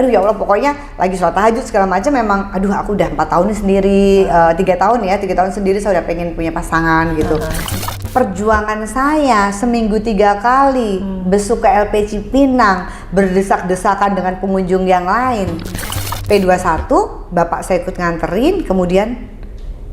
aduh ya Allah pokoknya lagi sholat tahajud segala macam memang aduh aku udah 4 tahun sendiri, 3 tahun sendiri saya udah pengen punya pasangan gitu. Perjuangan saya seminggu 3 kali besuk ke LP Cipinang, berdesak-desakan dengan pengunjung yang lain. P21 bapak saya ikut nganterin, kemudian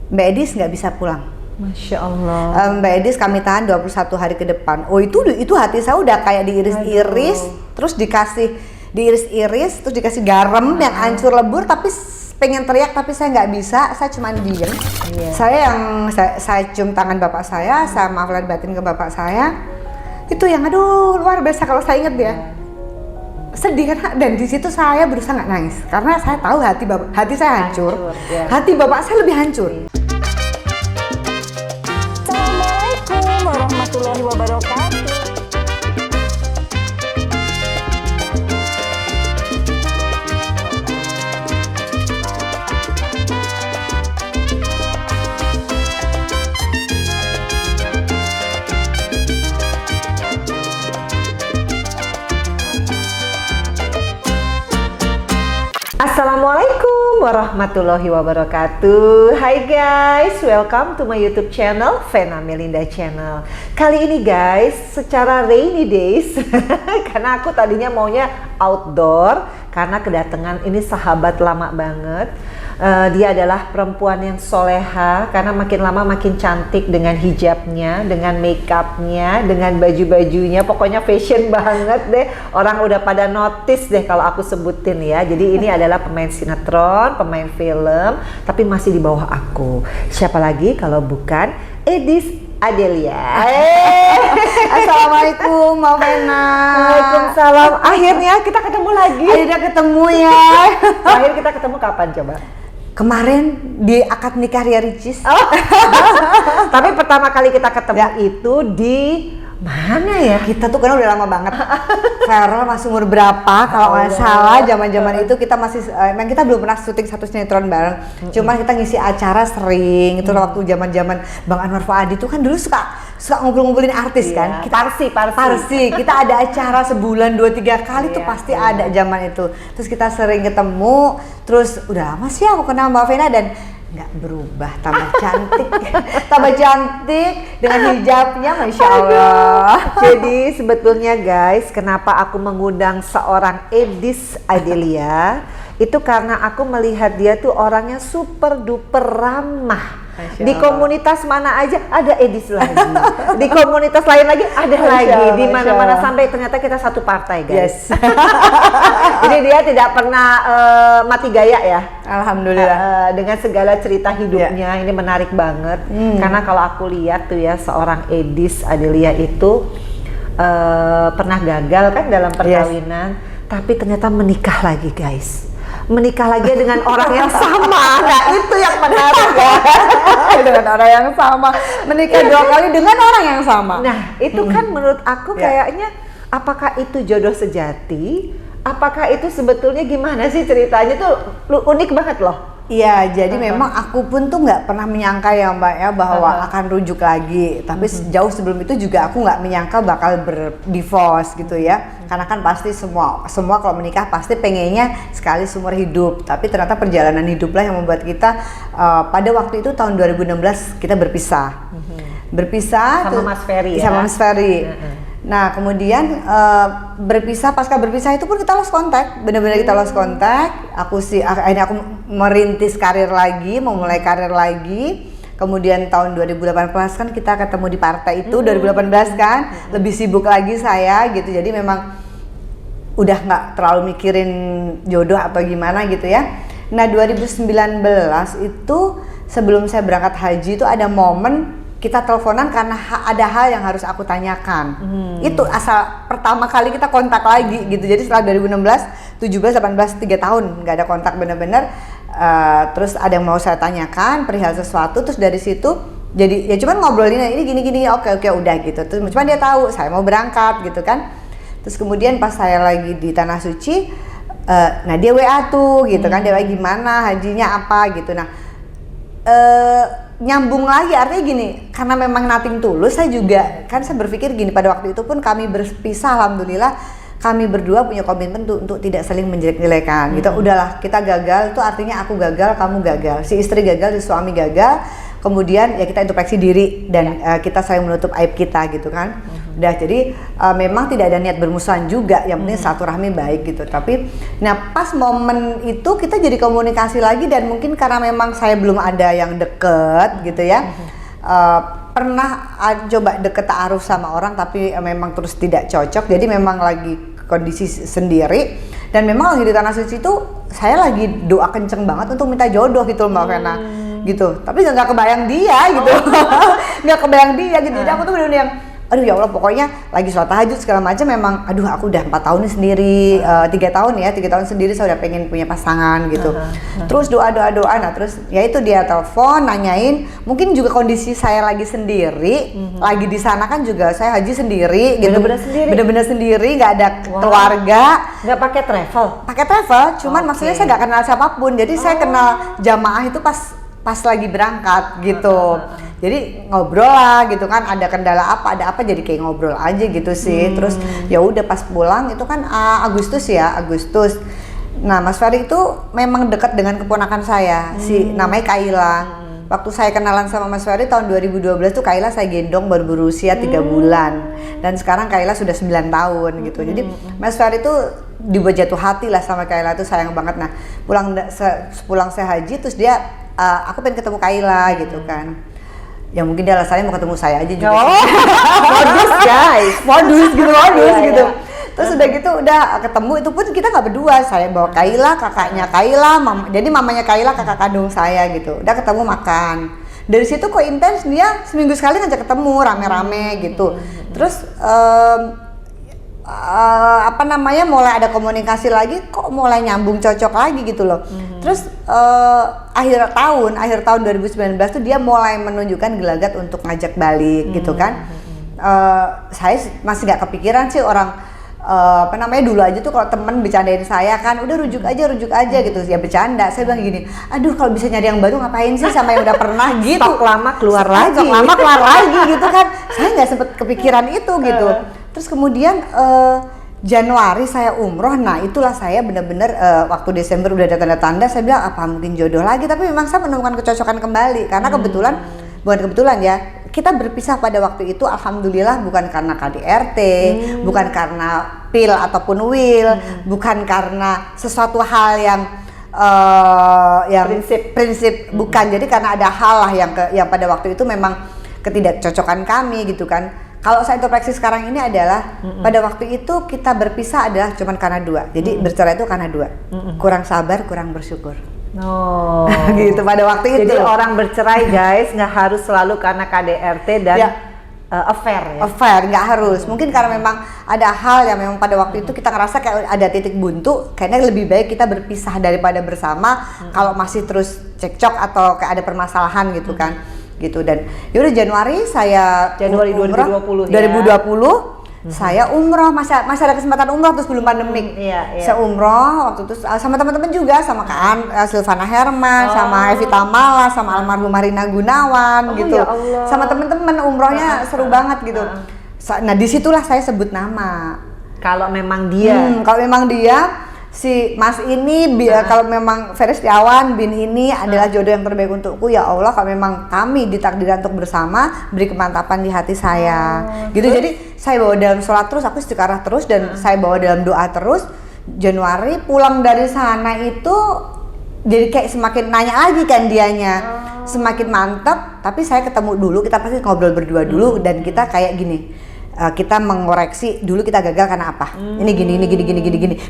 Mbak Edis nggak bisa pulang. Masya Allah. Mbak Edis kami tahan 21 hari ke depan. Oh itu hati saya udah kayak diiris-iris, terus diiris-iris, terus dikasih garam yang hancur lebur, tapi pengen teriak tapi saya nggak bisa, saya cuma diem. Saya cium tangan bapak saya maaf lahir batin ke bapak saya. Itu yang aduh luar biasa kalau saya inget ya. Sedih kan, dan di situ saya berusaha nggak nangis karena saya tahu hati saya hancur, hati bapak saya lebih hancur. Assalamualaikum warahmatullahi wabarakatuh. Assalamualaikum warahmatullahi wabarakatuh. Hai guys, welcome to my YouTube channel, Vena Melinda Channel. Kali ini guys, secara rainy days, karena aku tadinya maunya outdoor, karena kedatangan ini sahabat lama banget. Dia adalah perempuan yang soleha, karena makin lama makin cantik dengan hijabnya, dengan makeupnya, dengan baju-bajunya, pokoknya fashion banget deh. Orang udah pada notice deh kalau aku sebutin ya. Jadi ini adalah pemain sinetron, pemain film, tapi masih di bawah aku. Siapa lagi kalau bukan Edis Adelia. Assalamualaikum Mbak Vena. Waalaikumsalam. Akhirnya kita ketemu lagi. Akhirnya ketemu ya. Akhirnya kita ketemu kapan coba? Kemarin di akad nikah Ria Ricis. Tapi pertama kali kita ketemu itu di mana ya? Kita tuh kan udah lama banget. Farel masih umur berapa kalau nggak salah, zaman itu kita masih emang kita belum pernah syuting satu sinetron bareng. Cuma kita ngisi acara sering. Itu waktu zaman Bang Anwar Fuadi tuh kan dulu suka ngumpul-ngumpulin artis kan. Kita Parsi. Kita ada acara sebulan 2-3 kali tuh pasti ada zaman itu. Terus kita sering ketemu. Terus udah lama sih aku kenal Mbak Vena dan nggak berubah, tambah cantik dengan hijabnya, masya Allah. Jadi sebetulnya guys, kenapa aku mengundang seorang Edis Adelia itu karena aku melihat dia tuh orangnya super duper ramah. Di komunitas mana aja ada Edis lagi, di komunitas lain lagi ada lagi, di mana-mana sampai ternyata kita satu partai guys. Jadi dia tidak pernah mati gaya ya. Alhamdulillah. Dengan segala cerita hidupnya ini menarik banget. Karena kalau aku lihat tuh ya seorang Edis Adelia itu pernah gagal kan dalam perkawinan, tapi ternyata menikah lagi guys. Menikah lagi dengan orang yang sama. Nah itu yang menarik ya. Dengan orang yang sama, menikah 2 kali dengan orang yang sama. Nah itu kan menurut aku kayaknya apakah itu jodoh sejati? Apakah itu sebetulnya gimana sih ceritanya tuh unik banget loh. Iya, jadi memang aku pun tuh nggak pernah menyangka ya Mbak ya bahwa akan rujuk lagi. Tapi jauh sebelum itu juga aku nggak menyangka bakal berdivorce gitu ya. Karena kan pasti semua kalau menikah pasti pengennya sekali seumur hidup. Tapi ternyata perjalanan hiduplah yang membuat kita pada waktu itu tahun 2016 kita berpisah. Berpisah sama Mas Ferry ya. Sama Mas Ferry. Nah kemudian pasca berpisah itu pun kita lost contact, benar-benar kita lost contact. Akhirnya aku merintis karir lagi, memulai karir lagi. Kemudian tahun 2018 kan kita ketemu di partai itu, 2018 kan, lebih sibuk lagi saya gitu. Jadi memang udah nggak terlalu mikirin jodoh atau gimana gitu ya. Nah 2019 itu sebelum saya berangkat haji itu ada momen kita teleponan karena ada hal yang harus aku tanyakan. Itu asal pertama kali kita kontak lagi gitu. Jadi setelah 2016, 17, 18, 3 tahun nggak ada kontak bener-bener. Terus ada yang mau saya tanyakan perihal sesuatu. Terus dari situ jadi ya cuman ngobrolin ini gini oke udah gitu. Terus cuman dia tahu saya mau berangkat gitu kan. Terus kemudian pas saya lagi di Tanah Suci, nah dia WA tuh gitu kan, dia WA gimana hajinya apa gitu. Nah nyambung lagi artinya gini, karena memang nothing tulus saya juga kan saya berpikir gini, pada waktu itu pun kami berpisah alhamdulillah kami berdua punya komitmen untuk tidak saling menjelek-jelekan gitu. Udahlah, kita gagal itu artinya aku gagal, kamu gagal, si istri gagal, si suami gagal, kemudian ya kita introspeksi diri dan kita saling menutup aib kita gitu kan. Udah, jadi memang tidak ada niat bermusuhan juga, yang penting silaturahmi baik gitu. Tapi nah pas momen itu kita jadi komunikasi lagi, dan mungkin karena memang saya belum ada yang deket gitu ya. Pernah coba deket ta'aruf sama orang tapi memang terus tidak cocok, jadi memang lagi kondisi sendiri, dan memang lagi di tanah suci itu saya lagi doa kenceng banget untuk minta jodoh gitu Mbak Vena gitu, tapi nggak kebayang dia gitu. Nggak kebayang dia gitu. Jadi aku tuh bener-bener yang aduh ya Allah, pokoknya lagi sholat tahajud segala macam, memang aduh aku udah 4 tahun nih sendiri, 3 tahun sendiri saya udah pengen punya pasangan gitu. Terus doa, nah terus ya itu dia telepon nanyain, mungkin juga kondisi saya lagi sendiri, lagi di sana kan juga saya haji sendiri gitu. Bener-bener sendiri, nggak ada keluarga. Nggak pakai travel? Pakai travel, cuman maksudnya saya nggak kenal siapapun, jadi saya kenal jamaah itu pas lagi berangkat gitu. Jadi ngobrol lah gitu kan, ada kendala apa, ada apa, jadi kayak ngobrol aja gitu sih. Terus ya udah pas pulang itu kan Agustus. Nah Mas Ferry itu memang dekat dengan keponakan saya, si namanya Kaila. Waktu saya kenalan sama Mas Ferry tahun 2012 tuh Kaila saya gendong baru berusia 3 bulan. Dan sekarang Kaila sudah 9 tahun gitu. Jadi Mas Ferry tuh dibuat jatuh hati lah sama Kaila, tuh sayang banget. Nah pulang saya haji, terus dia aku pengen ketemu Kaila gitu kan. Ya mungkin dia alasannya mau ketemu saya aja juga. Modus guys, modus gitu. Terus udah gitu udah ketemu, itu pun kita nggak berdua, saya bawa Kaila, kakaknya Kaila, jadi mamanya Kaila kakak kandung saya gitu. Udah ketemu makan. Dari situ kok intens, dia seminggu sekali ngajak ketemu rame-rame gitu. Terus mulai ada komunikasi lagi, kok mulai nyambung cocok lagi gitu loh. Terus akhir tahun 2019 tuh dia mulai menunjukkan gelagat untuk ngajak balik gitu kan. Saya masih nggak kepikiran sih orang dulu aja tuh kalau temen bercandain saya kan, udah rujuk aja gitu ya, bercanda. Saya bilang gini, aduh kalau bisa nyari yang baru ngapain sih sama yang udah pernah gitu. Stok lama keluar lagi gitu kan. Saya nggak sempet kepikiran itu gitu. Terus kemudian Januari saya umroh, nah itulah saya benar-benar waktu Desember udah ada tanda-tanda, saya bilang apa mungkin jodoh lagi, tapi memang saya menemukan kecocokan kembali karena bukan kebetulan ya, kita berpisah pada waktu itu alhamdulillah bukan karena KDRT, bukan karena pil ataupun will, bukan karena sesuatu hal yang prinsip bukan, jadi karena ada hal lah yang pada waktu itu memang ketidakcocokan kami gitu kan. Kalau saya introspeksi sekarang ini adalah pada waktu itu kita berpisah adalah cuman karena 2. Jadi bercerai itu karena 2. Kurang sabar, kurang bersyukur. Oh. Gitu pada waktu itu. Jadi orang bercerai guys nggak harus selalu karena KDRT dan affair ya. Affair nggak harus. Mungkin karena memang ada hal yang memang pada waktu itu kita ngerasa kayak ada titik buntu, kayaknya lebih baik kita berpisah daripada bersama. Kalau masih terus cekcok atau kayak ada permasalahan gitu kan. Gitu. Dan yaudah Januari 2020 saya umroh, masih ada kesempatan umroh terus belum pandemik. Saya umroh waktu itu sama teman-teman juga, sama Silvana Herman, sama Evita Mala, sama almarhumah Rina Gunawan gitu. Ya Allah. Sama teman-teman umrohnya seru banget gitu. Nah disitulah saya sebut nama. Kalau memang dia si Mas ini kalau memang Ferry Setiawan bin ini adalah jodoh yang terbaik untukku, ya Allah, kalau memang kami ditakdirkan untuk bersama, beri kemantapan di hati saya. Gitu. Jadi saya bawa dalam sholat terus, aku istiqarah terus, dan saya bawa dalam doa terus. Januari pulang dari sana itu jadi kayak semakin nanya lagi kan dianya, semakin mantap. Tapi saya ketemu dulu, kita pasti ngobrol berdua dulu, dan kita kayak gini. Kita mengoreksi dulu kita gagal karena apa, ini gini.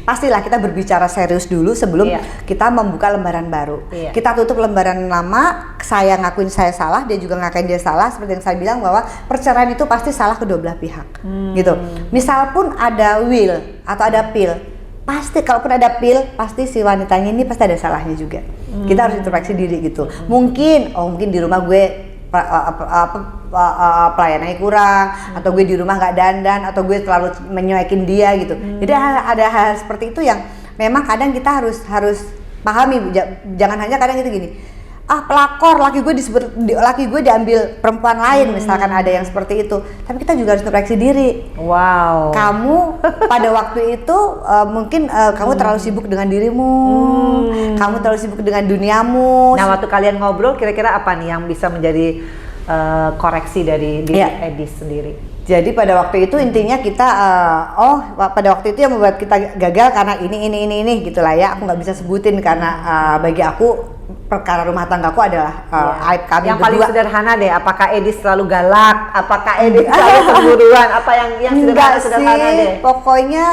Pastilah kita berbicara serius dulu sebelum kita membuka lembaran baru. Kita tutup lembaran lama, saya ngakuin saya salah, dia juga ngakuin dia salah. Seperti yang saya bilang bahwa perceraian itu pasti salah kedua belah pihak, gitu. Misal pun ada will atau ada pil, pasti kalaupun ada pil, pasti si wanitanya ini pasti ada salahnya juga. Kita harus introspeksi diri gitu. Mungkin di rumah gue pelayanannya kurang, atau gue di rumah nggak dandan, atau gue terlalu menyuekin dia gitu. Jadi ada hal seperti itu yang memang kadang kita harus pahami. Jangan hanya kadang itu gini, pelakor, laki gue diambil perempuan lain, misalkan ada yang seperti itu. Tapi kita juga harus introspeksi diri. Wow. Kamu pada waktu itu mungkin kamu terlalu sibuk dengan dirimu, kamu terlalu sibuk dengan duniamu. Nah, waktu kalian ngobrol, kira-kira apa nih yang bisa menjadi koreksi dari diri Edis sendiri? Jadi pada waktu itu intinya kita, pada waktu itu yang membuat kita gagal karena ini gitulah ya. Aku nggak bisa sebutin karena bagi aku perkara rumah tanggaku adalah aib kami yang berdua. paling sederhana deh, apakah Edis selalu galak, apakah Edis selalu cemburuan, apa yang sederhana deh? Pokoknya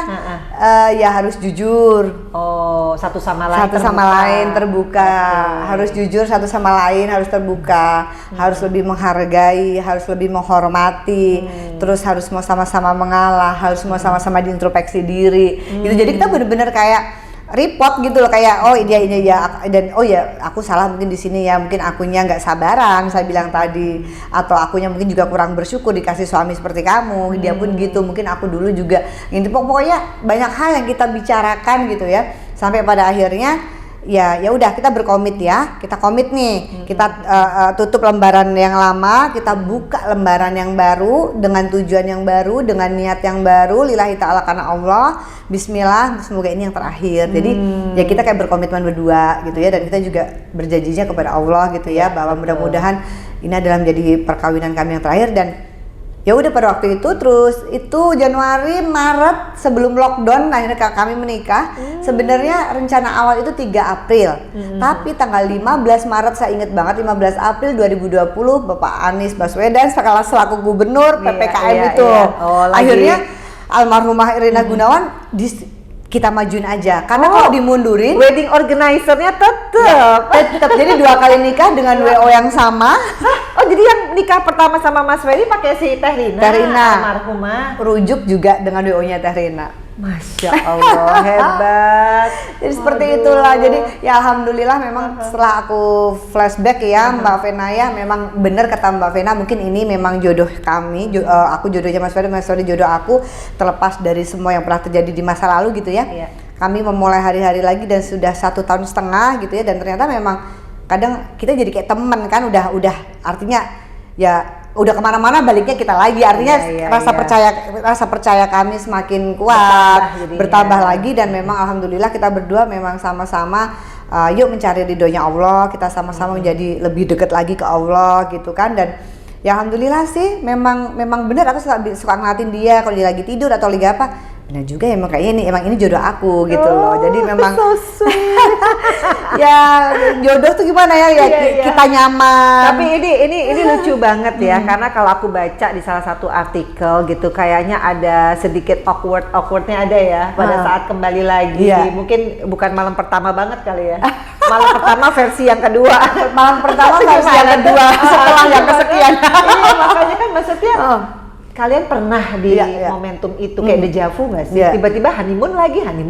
ya harus jujur. Oh, satu sama lain terbuka. Okay. Harus jujur satu sama lain, harus terbuka, harus lebih menghargai, harus lebih menghormati, terus harus mau sama-sama mengalah, harus mau sama-sama diintrospeksi diri. Gitu. Jadi kita benar-benar kayak report gitu loh, kayak ini ya, dan aku salah mungkin di sini ya, mungkin akunya nggak sabaran saya bilang tadi, atau akunya mungkin juga kurang bersyukur dikasih suami seperti kamu. Dia pun gitu, mungkin aku dulu juga gitu. Pokoknya banyak hal yang kita bicarakan gitu ya, sampai pada akhirnya ya udah kita berkomit ya, kita komit nih, kita tutup lembaran yang lama, kita buka lembaran yang baru dengan tujuan yang baru, dengan niat yang baru, lillahi ta'ala karena Allah, bismillah, semoga ini yang terakhir. Jadi ya kita kayak berkomitmen berdua gitu ya, dan kita juga berjanjinya kepada Allah gitu ya, bahwa mudah-mudahan ini adalah menjadi perkawinan kami yang terakhir. Dan ya udah pada waktu itu, terus itu Januari, Maret sebelum lockdown akhirnya kami menikah. Sebenarnya rencana awal itu 3 April. Tapi tanggal 15 Maret saya ingat banget, 15 April 2020 Bapak Anies Baswedan selaku gubernur PPKM itu. Akhirnya almarhumah Irina Gunawan kita majuin aja, karena kalau dimundurin wedding organizer-nya tetap. Jadi 2 kali nikah dengan WO yang sama. Oh, jadi yang nikah pertama sama Mas Ferry pakai si Teh Rina almarhumah, rujuk juga dengan WO-nya Teh Rina. Masya Allah, hebat. Jadi seperti itulah. Jadi ya alhamdulillah memang setelah aku flashback ya, Mbak Vena ya, memang benar kata Mbak Vena, mungkin ini memang jodoh kami. Aku jodohnya Mas Ferry jodoh aku, terlepas dari semua yang pernah terjadi di masa lalu gitu ya. Kami memulai hari-hari lagi dan sudah 1,5 tahun gitu ya, dan ternyata memang kadang kita jadi kayak temen kan, udah artinya ya udah kemana-mana baliknya kita lagi, artinya rasa percaya kami semakin kuat, bertambah lagi. Dan memang alhamdulillah kita berdua memang sama-sama yuk mencari ridhonya Allah, kita sama-sama menjadi lebih dekat lagi ke Allah gitu kan. Dan ya alhamdulillah sih, memang benar, aku suka ngeliatin dia kalau dia lagi tidur atau lagi apa, benar juga ya, kayaknya ini jodoh aku gitu loh. Jadi memang so sweet. ya jodoh tuh gimana ya, kita nyaman. Tapi ini lucu banget ya, karena kalau aku baca di salah satu artikel gitu, kayaknya ada sedikit awkwardnya ada ya pada saat kembali lagi. Mungkin bukan malam pertama banget kali ya. Malam pertama versi yang kedua. Malam pertama versi yang kedua setelah yang kesekian. Iya, makanya kan maksudnya kalian pernah di momentum itu kayak dejavu nggak sih? Tiba-tiba honeymoon lagi orang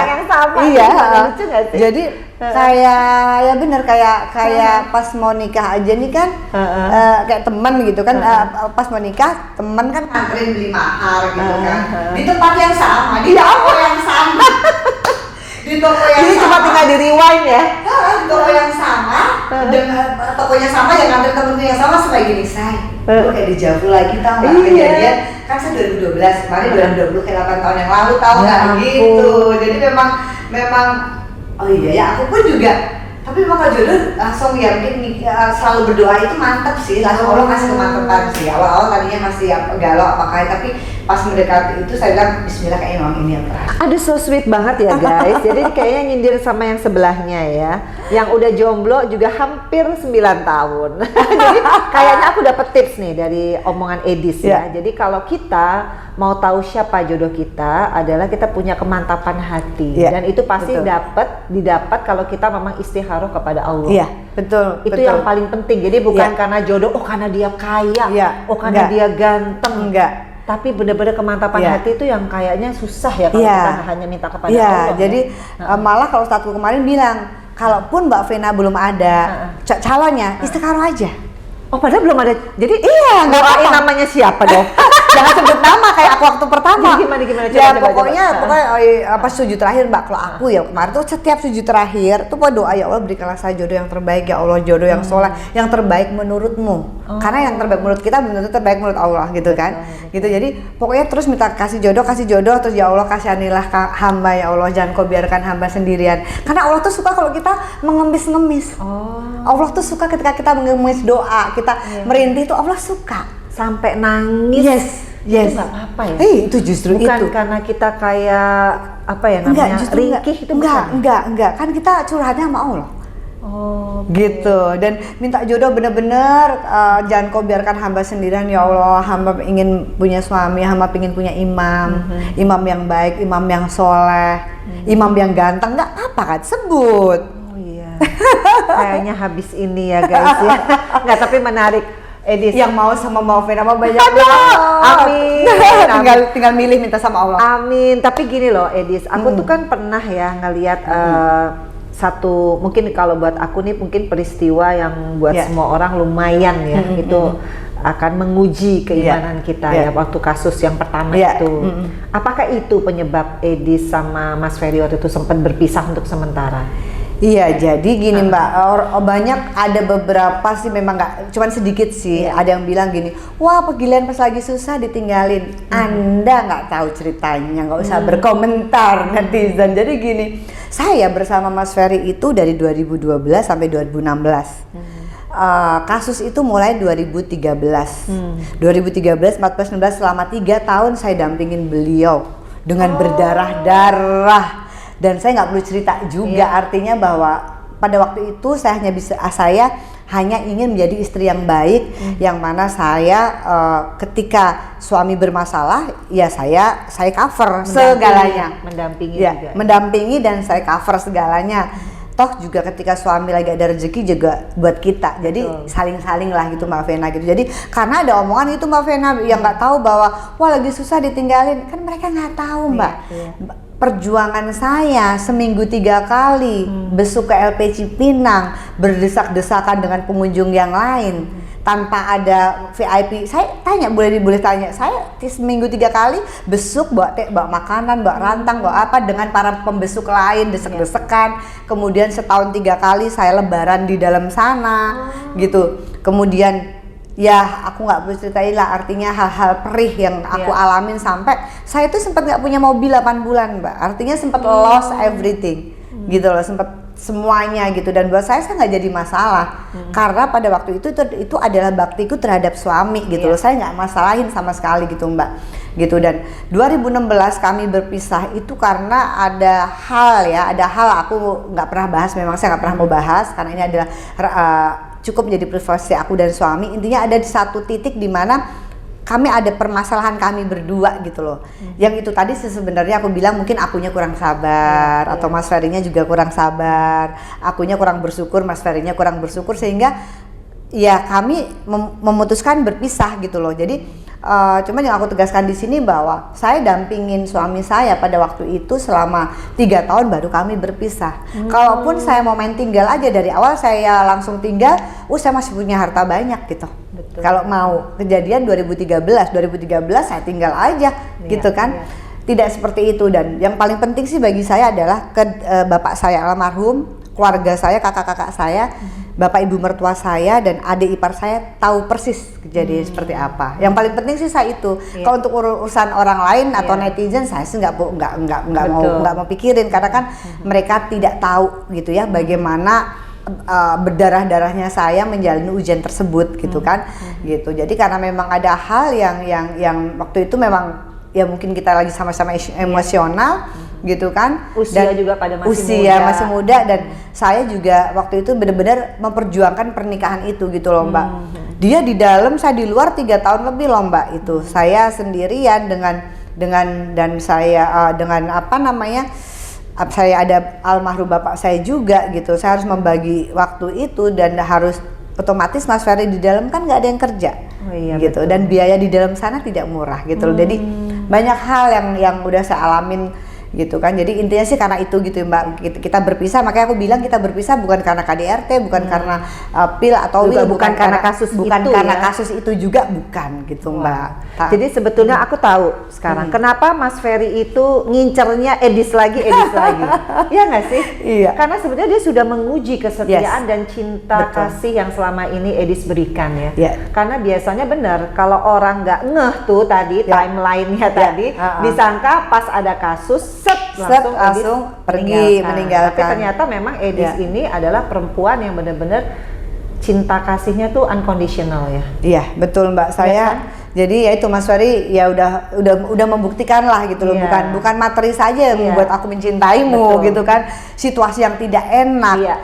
yang sama. Lucu nggak sih? Jadi kayak ya bener kayak pas mau nikah aja nih kan, kayak teman gitu kan, pas mau nikah teman kan nganterin beli mahar gitu kan, di tempat yang sama, di toko yang sama. Di toko yang jadi sama. cuma tinggal di rewind ya? Di toko yang sama, dengan tokonya sama, yang nganter temenku yang sama, supaya gini, say kayak dejavu lagi, tau gak kejadian kan saya 2012, kemarin 2020 kayak 8 tahun yang lalu, tau gak gitu. Jadi memang oh iya ya, aku pun juga, tapi memang kalau jodoh langsung ya mungkin selalu berdoa itu mantep sih, langsung Allah kasih kemantepan sih. Awal-awal tadinya masih galau apakah, tapi pas mendekati itu saya bilang bismillah, kayaknya memang ini yang terakhir. Aduh, so sweet banget ya guys. Jadi kayaknya nyindir sama yang sebelahnya ya, yang udah jomblo juga hampir 9 tahun. Jadi kayaknya aku dapet tips nih dari omongan Edis ya. Jadi kalau kita mau tahu siapa jodoh kita, adalah kita punya kemantapan hati, dan itu pasti didapat kalau kita memang istikharah kepada Allah. Iya, betul. Itu yang paling penting. Jadi bukan karena jodoh, karena dia kaya, karena dia ganteng, enggak. Tapi benar-benar kemantapan hati itu yang kayaknya susah ya kalau kita hanya minta kepada Allah. Jadi malah kalau ustadku kemarin bilang, kalaupun Mbak Vena belum ada calonnya, istikharah aja. Oh, padahal belum ada. Jadi nggak doain namanya siapa dong? Jangan sebut nama kayak aku waktu pertama. Gimana Ya coba. pokoknya apa sujud terakhir Mbak, kalau aku ya kemarin tuh setiap sujud terakhir tuh doa, ya Allah berikanlah saya jodoh yang terbaik ya Allah, jodoh yang soleh, yang terbaik menurutmu. Karena yang terbaik menurut kita belum tentu terbaik menurut Allah gitu kan. Gitu, jadi pokoknya terus minta kasih jodoh, terus ya Allah kasihanilah hamba ya Allah, jangan kau biarkan hamba sendirian. Karena Allah tuh suka kalau kita mengemis-ngemis. Allah tuh suka ketika kita mengemis doa, kita merintih itu Allah suka. Sampai nangis. Yes. Itu nggak apa-apa ya? Itu justru bukan itu. Karena kita kayak apa ya namanya ringkih itu enggak. Kan kita curhatnya sama Allah. Gitu. Dan minta jodoh bener-bener jangan kau biarkan hamba sendirian ya Allah. Hamba ingin punya suami, hamba ingin punya imam, imam yang baik, imam yang soleh, imam yang ganteng. Nggak apa kan? Sebut. Oh iya. Kayaknya habis ini ya guys ya. Nggak, tapi menarik. Edis yang mau sama Vena mah banyak banget. Amin. tinggal milih minta sama Allah. Amin. Tapi gini loh Edis, aku tuh kan pernah ya ngelihat satu, mungkin kalau buat aku nih mungkin peristiwa yang buat semua orang lumayan ya, itu akan menguji keimanan kita ya waktu kasus yang pertama itu. Apakah itu penyebab Edis sama Mas Ferry waktu itu sempat berpisah untuk sementara? Iya, jadi gini Mbak, banyak ada beberapa sih memang nggak, cuman sedikit sih, ada yang bilang gini, wah Gilian pas lagi susah ditinggalin, Anda nggak tahu ceritanya, nggak usah berkomentar netizen. Jadi gini, saya bersama Mas Ferry itu dari 2012 sampai 2016. Kasus itu mulai 2013, 2013, 14, 16, selama 3 tahun saya dampingin beliau dengan berdarah-darah. Dan saya nggak perlu cerita juga, artinya bahwa pada waktu itu saya hanya ingin menjadi istri yang baik, yang mana saya ketika suami bermasalah, ya saya cover segalanya, mendampingi dan saya cover segalanya. Toh juga ketika suami lagi ada rezeki juga buat kita, jadi saling-saling lah gitu Mbak Vena gitu. Jadi karena ada omongan itu Mbak Vena yang nggak tahu bahwa wah lagi susah ditinggalin, kan mereka nggak tahu Mbak. Perjuangan saya seminggu 3 kali besuk ke LP Cipinang, berdesak-desakan dengan pengunjung yang lain tanpa ada VIP. Saya tanya, boleh tanya, saya seminggu 3 kali besuk, bawa makanan, bawa rantang, bawa apa dengan para pembesuk lain, desek-desekan. Kemudian setahun 3 kali saya lebaran di dalam sana gitu. Kemudian ya aku nggak bisa ceritain lah, artinya hal-hal perih yang aku alamin, sampai saya tuh sempat nggak punya mobil 8 bulan Mbak, artinya sempat lost everything gitu loh, sempat semuanya gitu. Dan buat saya nggak jadi masalah karena pada waktu itu adalah baktiku terhadap suami gitu loh, saya nggak masalahin sama sekali gitu Mbak gitu. Dan 2016 kami berpisah itu karena ada hal aku nggak pernah bahas, memang saya nggak pernah mau bahas karena ini adalah cukup menjadi privasi aku dan suami. Intinya ada di satu titik di mana kami ada permasalahan kami berdua gitu loh. Yang itu tadi sebenarnya aku bilang mungkin akunya kurang sabar, atau Mas Ferry-nya juga kurang sabar, akunya kurang bersyukur, Mas Ferry-nya kurang bersyukur, sehingga ya kami memutuskan berpisah gitu loh. Jadi cuman yang aku tegaskan di sini bahwa saya dampingin suami saya pada waktu itu selama 3 tahun baru kami berpisah. Kalaupun saya mau main tinggal aja dari awal, saya langsung tinggal, saya masih punya harta banyak gitu. Kalau mau kejadian 2013 saya tinggal aja gitu kan. Tidak seperti itu. Dan yang paling penting sih bagi saya adalah bapak saya almarhum, keluarga saya, kakak-kakak saya, bapak ibu mertua saya dan adik ipar saya tahu persis kejadian seperti apa. Yang paling penting sih saya itu. Kalau untuk urusan orang lain atau netizen, saya sih nggak mau pikirin, karena kan mereka tidak tahu gitu ya bagaimana berdarah-darahnya saya menjalani ujian tersebut gitu kan. Gitu. Jadi karena memang ada hal yang waktu itu memang ya mungkin kita lagi sama-sama emosional gitu kan, usia dan juga pada masih muda dan saya juga waktu itu benar-benar memperjuangkan pernikahan itu gitu loh Mbak. Dia di dalam, saya di luar 3 tahun lebih loh Mbak. Itu saya sendirian dengan saya dengan apa namanya, saya ada almarhum bapak saya juga gitu. Saya harus membagi waktu itu dan harus otomatis Mas Ferry di dalam kan nggak ada yang kerja gitu, dan biaya di dalam sana tidak murah gitu loh. Jadi banyak hal yang udah saya alamin gitu kan. Jadi intinya sih karena itu gitu Mbak, kita berpisah. Makanya aku bilang kita berpisah bukan karena KDRT, bukan karena pil atau Juga will, bukan karena kasus bukan itu karena ya. kasus itu juga bukan gitu Mbak. Jadi sebetulnya aku tahu sekarang kenapa Mas Ferry itu ngincernya Edis lagi. Iya nggak sih? Iya. Karena sebenarnya dia sudah menguji kesetiaan dan cinta Betul. kasih yang selama ini Edis berikan ya. Iya. Karena biasanya benar kalau orang nggak ngeh tuh tadi timelinenya tadi, disangka pas ada kasus langsung pergi meninggalkan. Tapi ternyata memang Edis ini adalah perempuan yang benar-benar cinta kasihnya tuh unconditional ya. Iya, betul Mbak. Saya jadi ya itu Mas Ferry ya udah membuktikan lah gitu loh, bukan materi saja yang membuat aku mencintaimu gitu kan. Situasi yang tidak enak. Iya.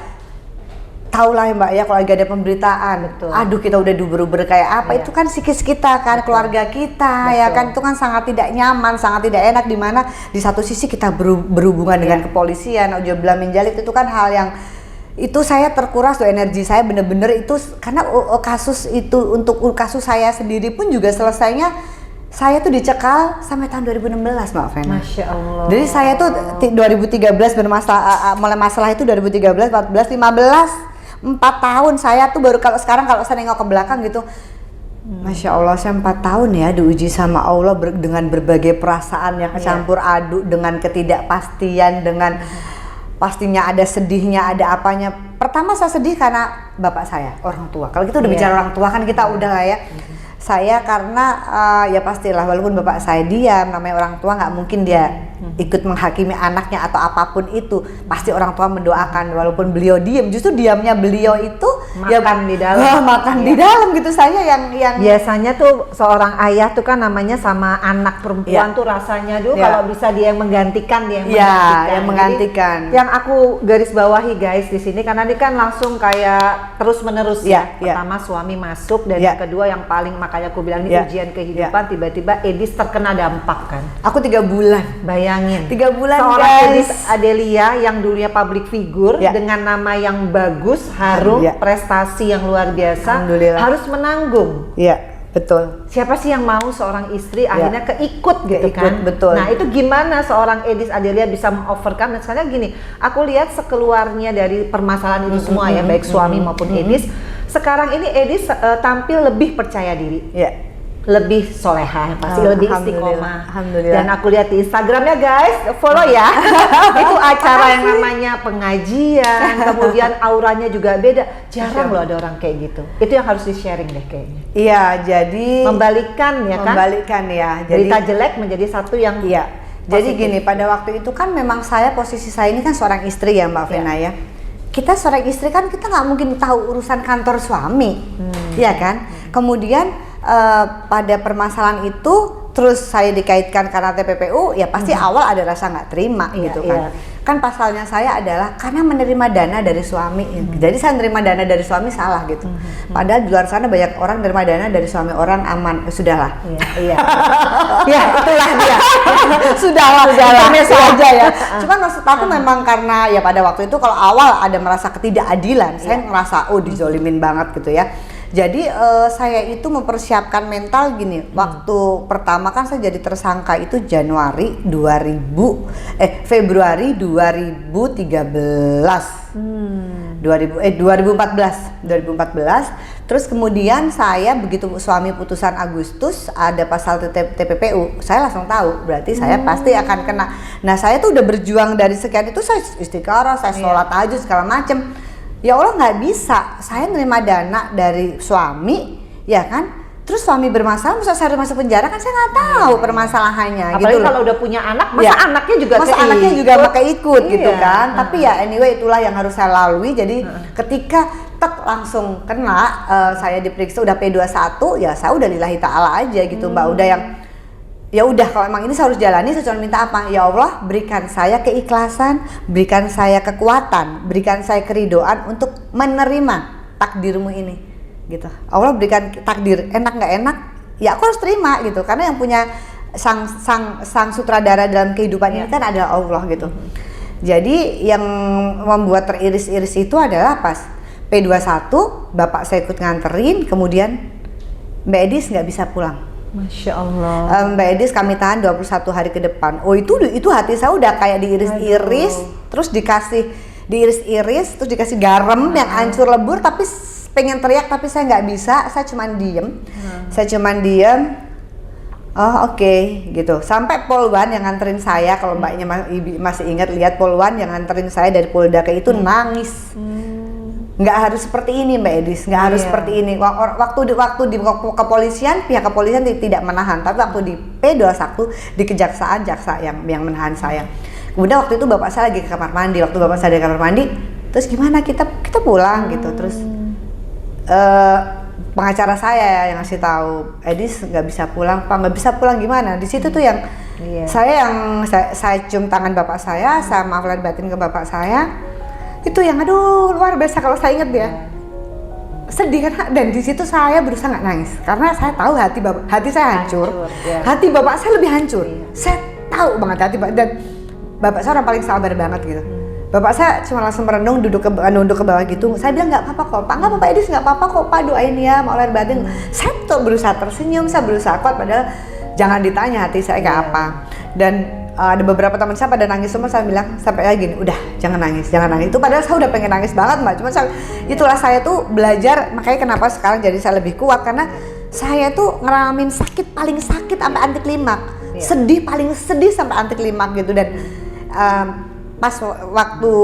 Taulah ya Mbak ya, kalau lagi ada pemberitaan, aduh kita udah duber-duber kayak apa, itu kan psikis kita kan, keluarga kita ya kan, itu kan sangat tidak nyaman, sangat tidak enak, dimana di satu sisi kita berhubungan dengan kepolisian, Ojobla Minjalik, itu kan hal yang itu saya terkuras tuh, energi saya bener-bener itu karena kasus itu, untuk kasus saya sendiri pun juga selesainya saya tuh dicekal sampai tahun 2016 Mbak Vena. Masya Allah. Jadi saya tuh 2013 bermasalah, mulai masalah itu 2013, 14, 15, 4 tahun saya tuh baru, kalau sekarang kalau saya nengok ke belakang gitu, Masya Allah saya 4 tahun ya diuji sama Allah dengan berbagai perasaan yang campur aduk, dengan ketidakpastian, dengan pastinya ada sedihnya, ada apanya. Pertama saya sedih karena bapak saya, orang tua. Kalau kita udah bicara orang tua kan kita udah lah ya. Saya karena ya pastilah walaupun bapak saya diam, namanya orang tua nggak mungkin dia ikut menghakimi anaknya atau apapun itu. Pasti orang tua mendoakan walaupun beliau diam. Justru diamnya beliau itu makan di dalam. Makan di dalam gitu. Saya yang biasanya tuh seorang ayah tuh kan namanya sama anak perempuan tuh rasanya dulu kalau bisa dia yang menggantikan, yang menggantikan. Jadi, yang aku garis bawahi guys di sini karena ini kan langsung kayak terus menerus Pertama suami masuk dan yang kedua yang paling, makanya aku bilang ini ujian kehidupan, tiba-tiba Edis terkena dampak kan. Aku 3 bulan. Bayangin 3 bulan seorang guys. Edis Adelia yang dulunya public figure dengan nama yang bagus, harum, prestasi yang luar biasa, harus menanggung. Iya, betul. Siapa sih yang mau seorang istri akhirnya keikut gitu kan? Betul. Nah itu gimana seorang Edis Adelia bisa overcome, dan sekarang gini, aku lihat sekeluarnya dari permasalahan itu semua ya, baik suami maupun Edis. Sekarang ini Edis tampil lebih percaya diri. Lebih soleha, pasti lebih istiqomah. Alhamdulillah. Dan aku lihat di Instagramnya guys, follow ya. Itu acara yang namanya pengajian, kemudian auranya juga beda. Jarang loh ada orang kayak gitu. Itu yang harus di-sharing deh kayaknya. Iya, jadi membalikan ya kan? Membalikan ya. Jadi berita jelek menjadi satu yang Jadi gini, pada waktu itu kan memang posisi saya ini kan seorang istri ya Mbak Vena ya. Kita seorang istri kan kita nggak mungkin tahu urusan kantor suami, ya kan? Kemudian pada permasalahan itu terus saya dikaitkan karena TPPU, ya pasti awal ada rasa nggak terima gitu kan. Kan pasalnya saya adalah karena menerima dana dari suami. Jadi saya menerima dana dari suami salah gitu. Padahal di luar sana banyak orang menerima dana dari suami orang aman. Sudahlah. Ya itulah dia. Sudahlah. Saja ya. Cuman maksud aku memang karena ya pada waktu itu kalau awal ada merasa ketidakadilan, saya ngerasa dizolimin banget gitu ya. Jadi saya itu mempersiapkan mental gini. Waktu pertama kan saya jadi tersangka itu Februari 2013. 2014. Terus kemudian saya begitu suami putusan Agustus ada pasal TPPU, saya langsung tahu berarti saya pasti akan kena. Nah, saya tuh udah berjuang dari sekian itu, saya istiqoroh, saya sholat tahajud segala macem. Ya Allah nggak bisa, saya nerima dana dari suami, ya kan? Terus suami bermasalah, masa saya masuk penjara kan saya nggak tahu permasalahannya. Apalagi gitu kalau udah punya anak, anaknya juga keikut gitu kan. Tapi ya anyway itulah yang harus saya lalui. Jadi ketika langsung kena, saya diperiksa udah P21, ya saya udah lillahi ta'ala aja gitu Mbak. Udah yang ya udah kalau emang ini saya harus jalani, saya cuma minta apa? Ya Allah, berikan saya keikhlasan, berikan saya kekuatan, berikan saya keridoan untuk menerima takdirmu ini, gitu. Allah berikan takdir, enak nggak enak, ya aku harus terima gitu. Karena yang punya sang sutradara dalam kehidupan ini kan adalah Allah gitu. Jadi yang membuat teriris-iris itu adalah pas P21, bapak saya ikut nganterin, kemudian Mbak Edis nggak bisa pulang. Masya Allah. Mbak Edis kami tahan 21 hari ke depan. Oh itu hati saya udah kayak diiris-iris, terus diiris-iris, terus dikasih garam yang hancur lebur, tapi pengen teriak tapi saya nggak bisa, saya cuman diem. Oh oke, gitu. Sampai Polwan yang nganterin saya, kalau mbaknya masih ingat, lihat Polwan yang nganterin saya dari Polda ke itu nangis. Nggak harus seperti ini Mbak Edis, nggak harus seperti ini. Waktu di kepolisian, pihak kepolisian tidak menahan, tapi waktu di P21 di kejaksaan, jaksa yang menahan saya. Kemudian waktu itu bapak saya lagi ke kamar mandi, waktu bapak saya di kamar mandi, terus gimana kita pulang gitu, terus pengacara saya yang ngasih tahu, Edis nggak bisa pulang, Pak, nggak bisa pulang gimana? Di situ tuh yang saya cium tangan bapak saya maaf lahir batin ke bapak saya, itu yang aduh luar biasa kalau saya inget ya, sedih kan, dan di situ saya berusaha nggak nangis karena saya tahu hati saya hancur, hati bapak saya lebih hancur, saya tahu banget hati dan bapak saya orang paling sabar banget gitu. Bapak saya cuma langsung merenung, duduk ke bawah gitu. Saya bilang nggak apa-apa kok, Pak. Nggak apa-apa, Edis nggak apa-apa kok, Pak. Doain ya, mau lahir batin. Saya tuh berusaha tersenyum, saya berusaha kuat. Padahal jangan ditanya hati saya kayak apa. Dan ada beberapa teman saya pada nangis semua. Saya bilang sampai kayak gini, udah jangan nangis. Itu padahal saya udah pengen nangis banget, Mbak. Cuma itulah saya tuh belajar. Makanya kenapa sekarang jadi saya lebih kuat karena saya tuh ngalamin paling sakit sampai anti klimak. Sedih paling sedih sampai anti klimak gitu. Dan pas waktu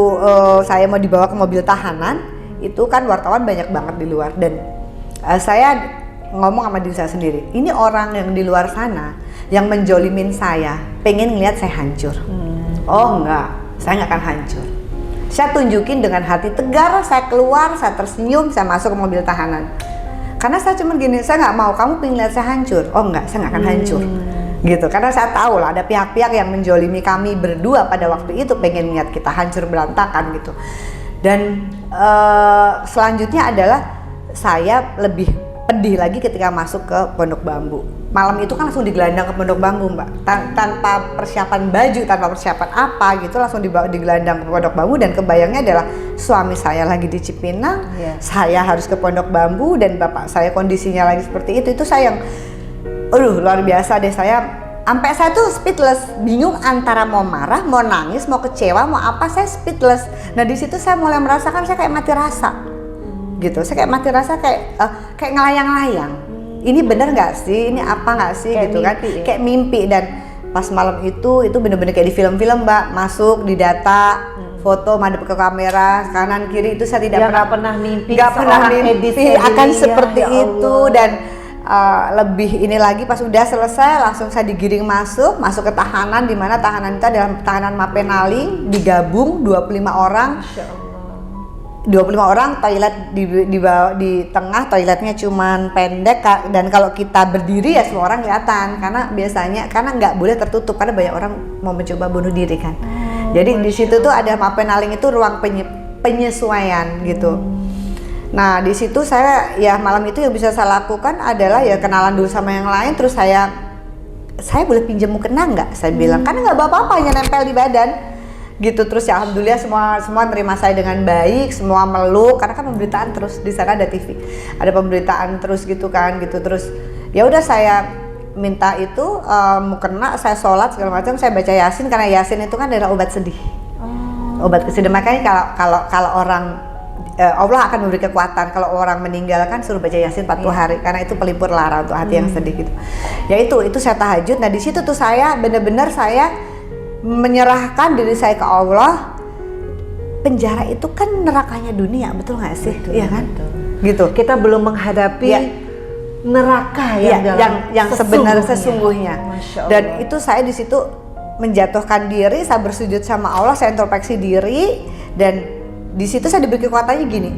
saya mau dibawa ke mobil tahanan, itu kan wartawan banyak banget di luar, dan saya ngomong sama diri saya sendiri, ini orang yang di luar sana yang menjolimin saya, pengen ngeliat saya hancur. Oh enggak, saya nggak akan hancur. Saya tunjukin dengan hati tegar, saya keluar, saya tersenyum, saya masuk ke mobil tahanan. Karena saya cuma gini, saya nggak mau kamu pengen lihat saya hancur. Oh enggak, saya nggak akan hancur. Gitu, karena saya tahu lah ada pihak-pihak yang menjolimi kami berdua pada waktu itu, pengen lihat kita hancur berantakan gitu. Dan selanjutnya adalah saya lebih pedih lagi ketika masuk ke Pondok Bambu. Malam itu kan langsung digelandang ke Pondok Bambu, Mbak, tanpa persiapan baju, tanpa persiapan apa gitu, langsung digelandang ke Pondok Bambu. Dan kebayangnya adalah suami saya lagi di Cipinang, saya harus ke Pondok Bambu, dan bapak saya kondisinya lagi seperti itu saya yang luar biasa deh, saya tuh speechless, bingung antara mau marah, mau nangis, mau kecewa, mau apa, saya speechless. Nah di situ saya mulai merasakan saya kayak mati rasa, gitu. Saya kayak mati rasa, kayak ngelayang-layang. Ini bener nggak sih? Ini apa nggak sih? Kayak gitu mimpi, kan? Ya? Kayak mimpi. Dan pas malam itu bener-bener kayak di film-film, Mbak. Masuk, didata, foto, madep ke kamera, kanan kiri, itu saya tidak pernah mimpi akan seperti itu. Dan lebih ini lagi pas udah selesai langsung saya digiring masuk ke tahanan, di mana tahanan itu adalah tahanan Mapenaling, digabung 25 orang. 25 orang, toilet di tengah, toiletnya cuman pendek, dan kalau kita berdiri ya semua orang kelihatan, karena nggak boleh tertutup karena banyak orang mau mencoba bunuh diri kan. Jadi di situ tuh ada Mapenaling, itu ruang penyesuaian gitu. Nah di situ saya ya malam itu yang bisa saya lakukan adalah ya kenalan dulu sama yang lain, terus saya boleh pinjam mukena nggak? Saya bilang karena nggak apa-apa, hanya nempel di badan gitu. Terus ya alhamdulillah semua terima saya dengan baik, semua meluk karena kan pemberitaan terus di sana, ada TV, ada pemberitaan terus gitu kan gitu. Terus ya udah saya minta itu mukena, saya sholat segala macam, saya baca Yasin karena Yasin itu kan adalah obat sedih, obat kesedihan. Makanya kalau orang Allah akan memberi kekuatan. Kalau orang meninggal kan suruh baca Yasin 40 hari karena itu pelipur lara untuk hati yang sedih gitu. Ya itu saya tahajud. Nah di situ tuh saya benar-benar saya menyerahkan diri saya ke Allah. Penjara itu kan nerakanya dunia, betul nggak sih? Iya kan? Betul. Gitu. Kita belum menghadapi neraka yang sebenarnya sesungguhnya. Dan itu saya di situ menjatuhkan diri, saya bersujud sama Allah, saya introspeksi diri, dan di situ saya diberi kekuatannya gini.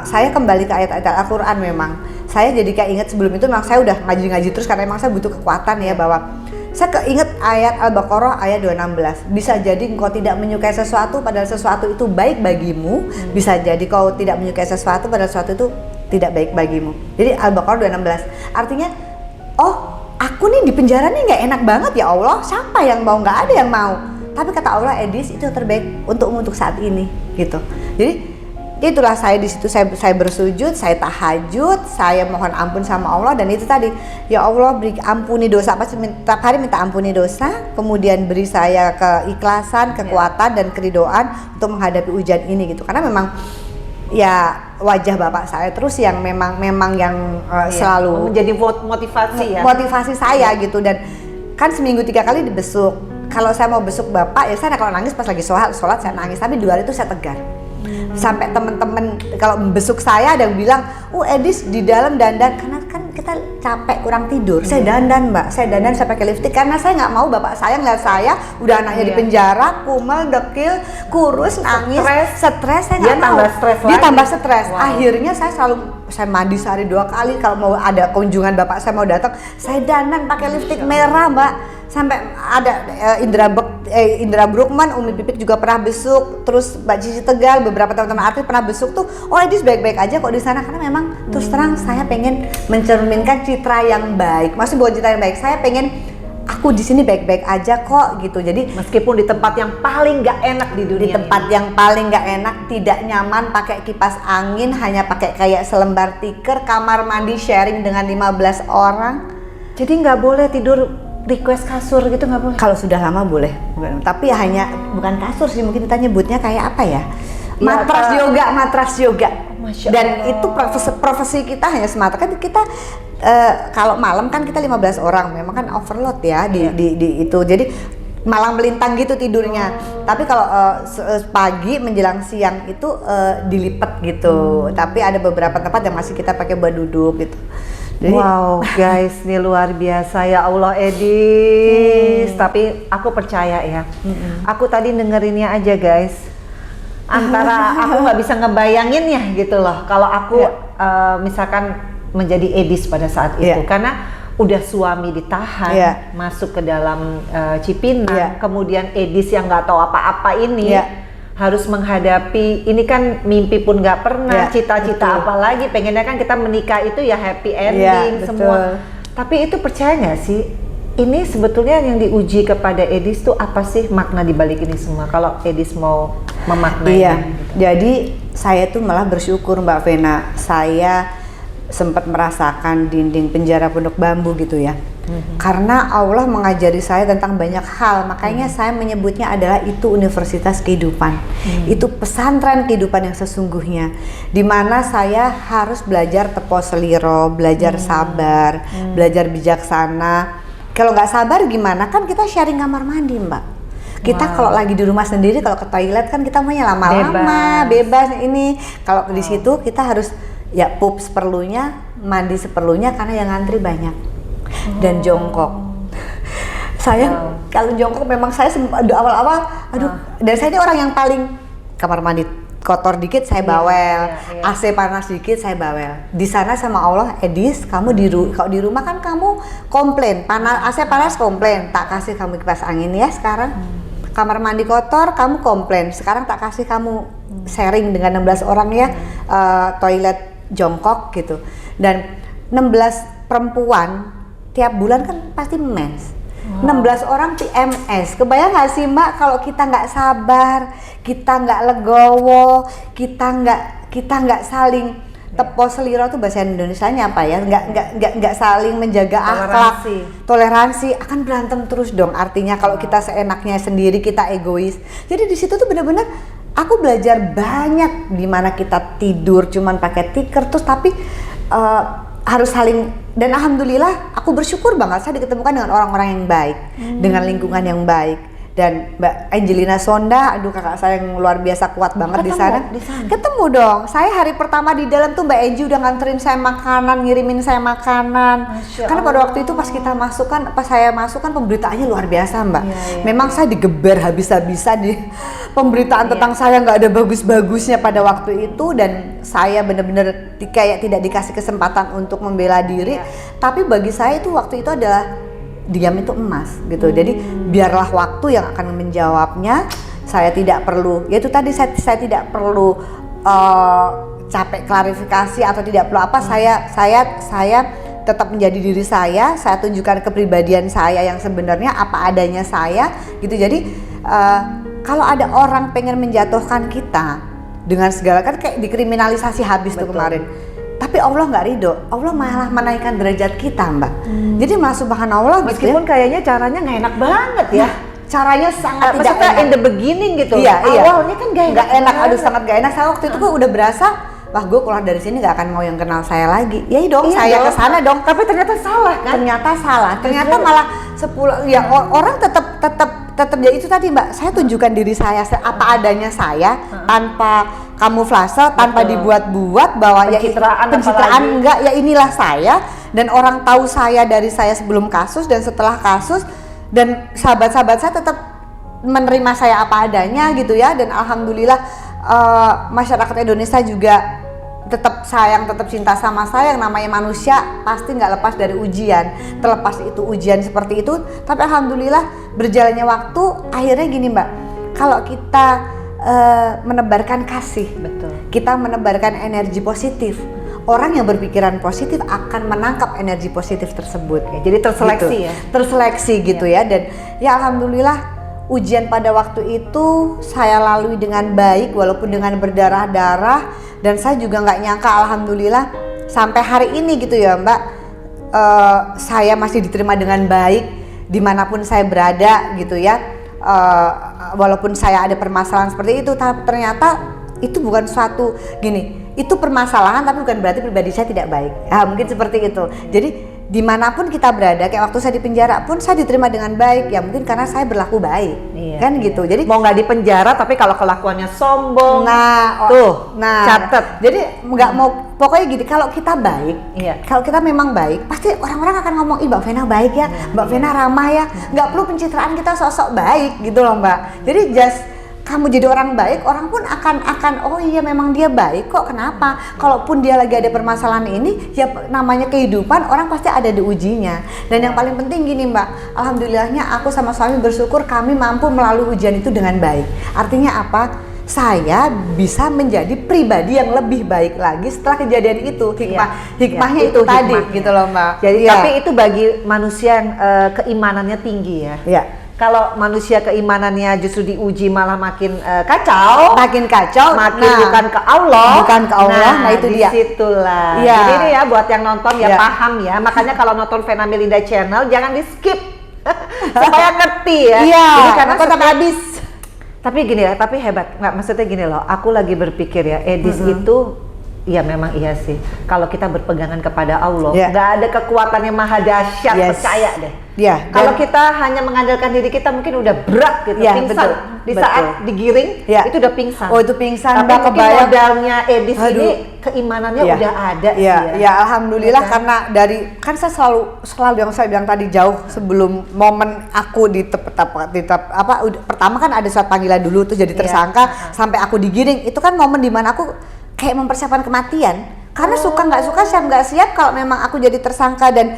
Saya kembali ke ayat-ayat Al-Quran. Memang saya jadi kayak ingat sebelum itu memang saya udah ngaji terus karena memang saya butuh kekuatan ya, bahwa saya keinget ayat Al-Baqarah ayat 216. Bisa jadi engkau tidak menyukai sesuatu padahal sesuatu itu baik bagimu. Bisa jadi kau tidak menyukai sesuatu padahal sesuatu itu tidak baik bagimu. Jadi Al-Baqarah 216 artinya, oh aku nih di penjara nih nggak enak banget ya Allah, siapa yang mau? Nggak ada yang mau. Tapi kata Allah, Edis itu yang terbaik untuk saat ini gitu. Jadi itulah saya di situ saya bersujud, saya tahajud, saya mohon ampun sama Allah, dan itu tadi, ya Allah beri ampuni dosa, tiap hari minta ampuni dosa, kemudian beri saya keikhlasan, kekuatan dan keridoan untuk menghadapi ujian ini gitu. Karena memang ya wajah bapak saya terus yang memang yang selalu menjadi motivasi ya. Motivasi saya gitu. Dan kan seminggu 3 kali dibesuk. Kalau saya mau besuk bapak ya saya kalau nangis pas lagi sholat saya nangis, tapi di luar itu saya tegar. Sampai temen-temen kalau membesuk saya ada yang bilang, Edis di dalam dandan, karena kan kita capek kurang tidur. Saya dandan mbak, saya pakai lipstick karena saya nggak mau bapak saya ngeliat saya udah anaknya di penjara, kumel, dekil, kurus, nangis, stres. Saya nggak mau. Dia tambah stres. Akhirnya saya mandi sehari 2 kali. Kalau mau ada kunjungan bapak saya mau datang, saya dandan pakai lipstick merah mbak. Sampai ada Indra Bruckman, Umi Pipik juga pernah besuk, terus Mbak Cici Tegal, beberapa teman-teman artis pernah besuk tuh. Edis baik-baik aja kok di sana, karena memang terus terang saya pengen mencerminkan citra yang baik. Maksudnya bukan citra yang baik, saya pengen aku di sini baik-baik aja kok gitu. Jadi meskipun di tempat yang paling nggak enak di dunia, di tempat yang paling nggak enak, tidak nyaman, pakai kipas angin, hanya pakai kayak selembar tikar, kamar mandi sharing dengan 15 orang. Jadi nggak boleh tidur request kasur gitu, nggak boleh? Kalau sudah lama boleh, tapi hanya bukan kasur sih, mungkin kita nyebutnya kayak apa ya, matras yoga. Dan itu profesi kita hanya semata kan kita kalau malam kan kita 15 orang, memang kan overload ya di itu, jadi malang melintang gitu tidurnya. Tapi kalau pagi menjelang siang itu dilipat gitu. Tapi ada beberapa tempat yang masih kita pakai buat duduk gitu. Jadi, wow guys, ini luar biasa ya Allah Edis. Tapi aku percaya ya. Aku tadi dengerinnya aja guys. Antara aku nggak bisa ngebayanginnya gitu loh. Kalau aku misalkan menjadi Edis pada saat itu, karena udah suami ditahan, masuk ke dalam Cipinang, kemudian Edis yang nggak tahu apa-apa ini. Harus menghadapi ini kan mimpi pun nggak pernah, cita-cita apa lagi, pengennya kan kita menikah itu ya happy ending semua. Tapi itu percaya nggak sih, ini sebetulnya yang diuji kepada Edis tuh apa sih makna dibalik ini semua, kalau Edis mau memaknainya? Jadi saya tuh malah bersyukur Mbak Vena, saya sempat merasakan dinding penjara Pondok Bambu gitu ya. Karena Allah mengajari saya tentang banyak hal, makanya saya menyebutnya adalah itu universitas kehidupan. Itu pesantren kehidupan yang sesungguhnya, di mana saya harus belajar tepo seliro, belajar sabar, belajar bijaksana. Kalau nggak sabar gimana, kan kita sharing kamar mandi mbak. Kita kalau lagi di rumah sendiri, kalau ke toilet kan kita maunya lama-lama, bebas ini. Kalau di situ kita harus ya pup seperlunya, mandi seperlunya, karena yang ngantri banyak. Dan jongkok. Saya kalau jongkok memang saya awal-awal dan saya ini orang yang paling kamar mandi kotor dikit saya bawel, AC panas dikit saya bawel. Di sana sama Allah, Edis, kamu kalau di rumah kan kamu komplain, AC panas komplain, tak kasih kamu kipas angin ya sekarang. Kamar mandi kotor kamu komplain, sekarang tak kasih kamu sharing dengan 16 orang ya, toilet jongkok gitu. Dan 16 perempuan tiap bulan kan pasti mens. 16 orang PMS. Kebayang gak sih mbak kalau kita nggak sabar, kita nggak legowo, kita nggak saling tepo seliro tuh bahasa Indonesianya apa ya? Nggak saling menjaga akhlak, toleransi, akan berantem terus dong. Artinya kalau kita seenaknya sendiri, kita egois. Jadi di situ tuh bener-bener aku belajar banyak, di mana kita tidur cuman pakai tikar terus, tapi harus saling. Dan alhamdulillah aku bersyukur banget saya diketemukan dengan orang-orang yang baik, dengan lingkungan yang baik. Dan Mbak Angelina Sonda, aduh kakak saya yang luar biasa kuat banget di sana. Ketemu dong. Saya hari pertama di dalam tuh Mbak Angie udah nganterin saya makanan, ngirimin saya makanan. Karena pada waktu itu pas kita masuk kan, pas saya masuk kan pemberitaannya luar biasa Mbak. Memang saya digeber habis-habisan di pemberitaan tentang saya, nggak ada bagus-bagusnya pada waktu itu, dan saya bener-bener kayak tidak dikasih kesempatan untuk membela diri. Tapi bagi saya itu waktu itu adalah diam itu emas gitu. Jadi biarlah waktu yang akan menjawabnya. Saya tidak perlu, yaitu tadi saya tidak perlu capek klarifikasi atau tidak perlu apa. Saya tetap menjadi diri saya tunjukkan kepribadian saya yang sebenarnya apa adanya saya gitu. Jadi kalau ada orang pengen menjatuhkan kita, dengan segala kan kayak dikriminalisasi habis tuh kemarin. Tapi Allah nggak ridho, Allah malah menaikkan derajat kita, Mbak. Jadi malah subhanallah Meskipun kayaknya caranya nggak enak banget ya. caranya sangat tidak Maksudnya enak. in the beginning gitu. Iya. Awalnya kan nggak enak, aduh sangat nggak enak. Saya waktu itu gue udah berasa, wah gue keluar dari sini nggak akan mau yang kenal saya lagi. Ya dong, Iya saya dong. kesana dong. Tapi ternyata salah kan? Ternyata salah. Ternyata malah 10 ya orang tetap ya itu tadi Mbak. Saya tunjukkan diri saya apa adanya saya tanpa kamuflase, tanpa dibuat-buat bahwa Pencitraan pencitraan apalagi. enggak, ya inilah saya dan orang tahu saya dari saya sebelum kasus dan setelah kasus, dan sahabat-sahabat saya tetap menerima saya apa adanya gitu ya, dan alhamdulillah masyarakat Indonesia juga tetap sayang, tetap cinta sama saya. Yang namanya manusia pasti nggak lepas dari ujian, terlepas itu ujian seperti itu. Tapi alhamdulillah berjalannya waktu akhirnya gini Mbak, kalau kita menebarkan kasih, Betul. kita menebarkan energi positif, orang yang berpikiran positif akan menangkap energi positif tersebut. Jadi terseleksi Gitu. ya. Terseleksi gitu ya. Dan ya alhamdulillah ujian pada waktu itu saya lalui dengan baik walaupun dengan berdarah-darah, dan saya juga nggak nyangka alhamdulillah sampai hari ini gitu ya Mbak, saya masih diterima dengan baik dimanapun saya berada gitu ya. Walaupun saya ada permasalahan seperti itu, tapi ternyata itu bukan suatu gini, itu permasalahan tapi bukan berarti pribadi saya tidak baik. Mungkin seperti itu. Jadi dimanapun kita berada, kayak waktu saya di penjara pun saya diterima dengan baik, ya mungkin karena saya berlaku baik, kan gitu. Jadi mau nggak di penjara tapi kalau kelakuannya sombong, catet. Jadi nggak mau, pokoknya gini, kalau kita baik, kalau kita memang baik, pasti orang-orang akan ngomong, ih Mbak Vena baik ya, Mbak Vena ramah ya, nggak perlu pencitraan kita sosok baik gitu loh Mbak. Jadi just kamu jadi orang baik, orang pun akan oh iya memang dia baik kok, kenapa? Kalaupun dia lagi ada permasalahan ini, ya namanya kehidupan, orang pasti ada diujinya. Dan yang paling penting gini Mbak, alhamdulillahnya aku sama suami bersyukur kami mampu melalui ujian itu dengan baik. Artinya apa? Saya bisa menjadi pribadi yang lebih baik lagi setelah kejadian itu. Hikmahnya itu tadi gitu loh Mbak. Jadi tapi itu bagi manusia yang keimanannya tinggi ya. Iya. Kalau manusia keimanannya justru diuji malah makin kacau, makin bukan ke Allah. Nah itu dia. Disitulah. Ya. Jadi ini ya buat yang nonton ya Ya. paham ya. Makanya kalau nonton Vena Melinda Channel jangan di skip supaya ngerti ya. Iya. Jadi karena nonton sampai habis. Tapi gini ya, tapi hebat. Nggak, maksudnya gini loh. Aku lagi berpikir ya, Edis itu ya memang iya sih. Kalau kita berpegangan kepada Allah, nggak ada kekuatan yang maha dahsyat, percaya deh. Kalau kita hanya mengandalkan diri kita mungkin udah berat gitu, pingsan. Di saat digiring itu udah pingsan. Oh itu pingsan. Tapi mungkin modalnya Edis ini keimanannya udah ada sih ya. Ya alhamdulillah karena dari kan saya selalu yang saya bilang tadi jauh sebelum momen aku pertama kan ada surat panggilan dulu tuh jadi tersangka sampai aku digiring, itu kan momen dimana aku kayak mempersiapkan kematian karena suka nggak suka, siap nggak siap, kalau memang aku jadi tersangka dan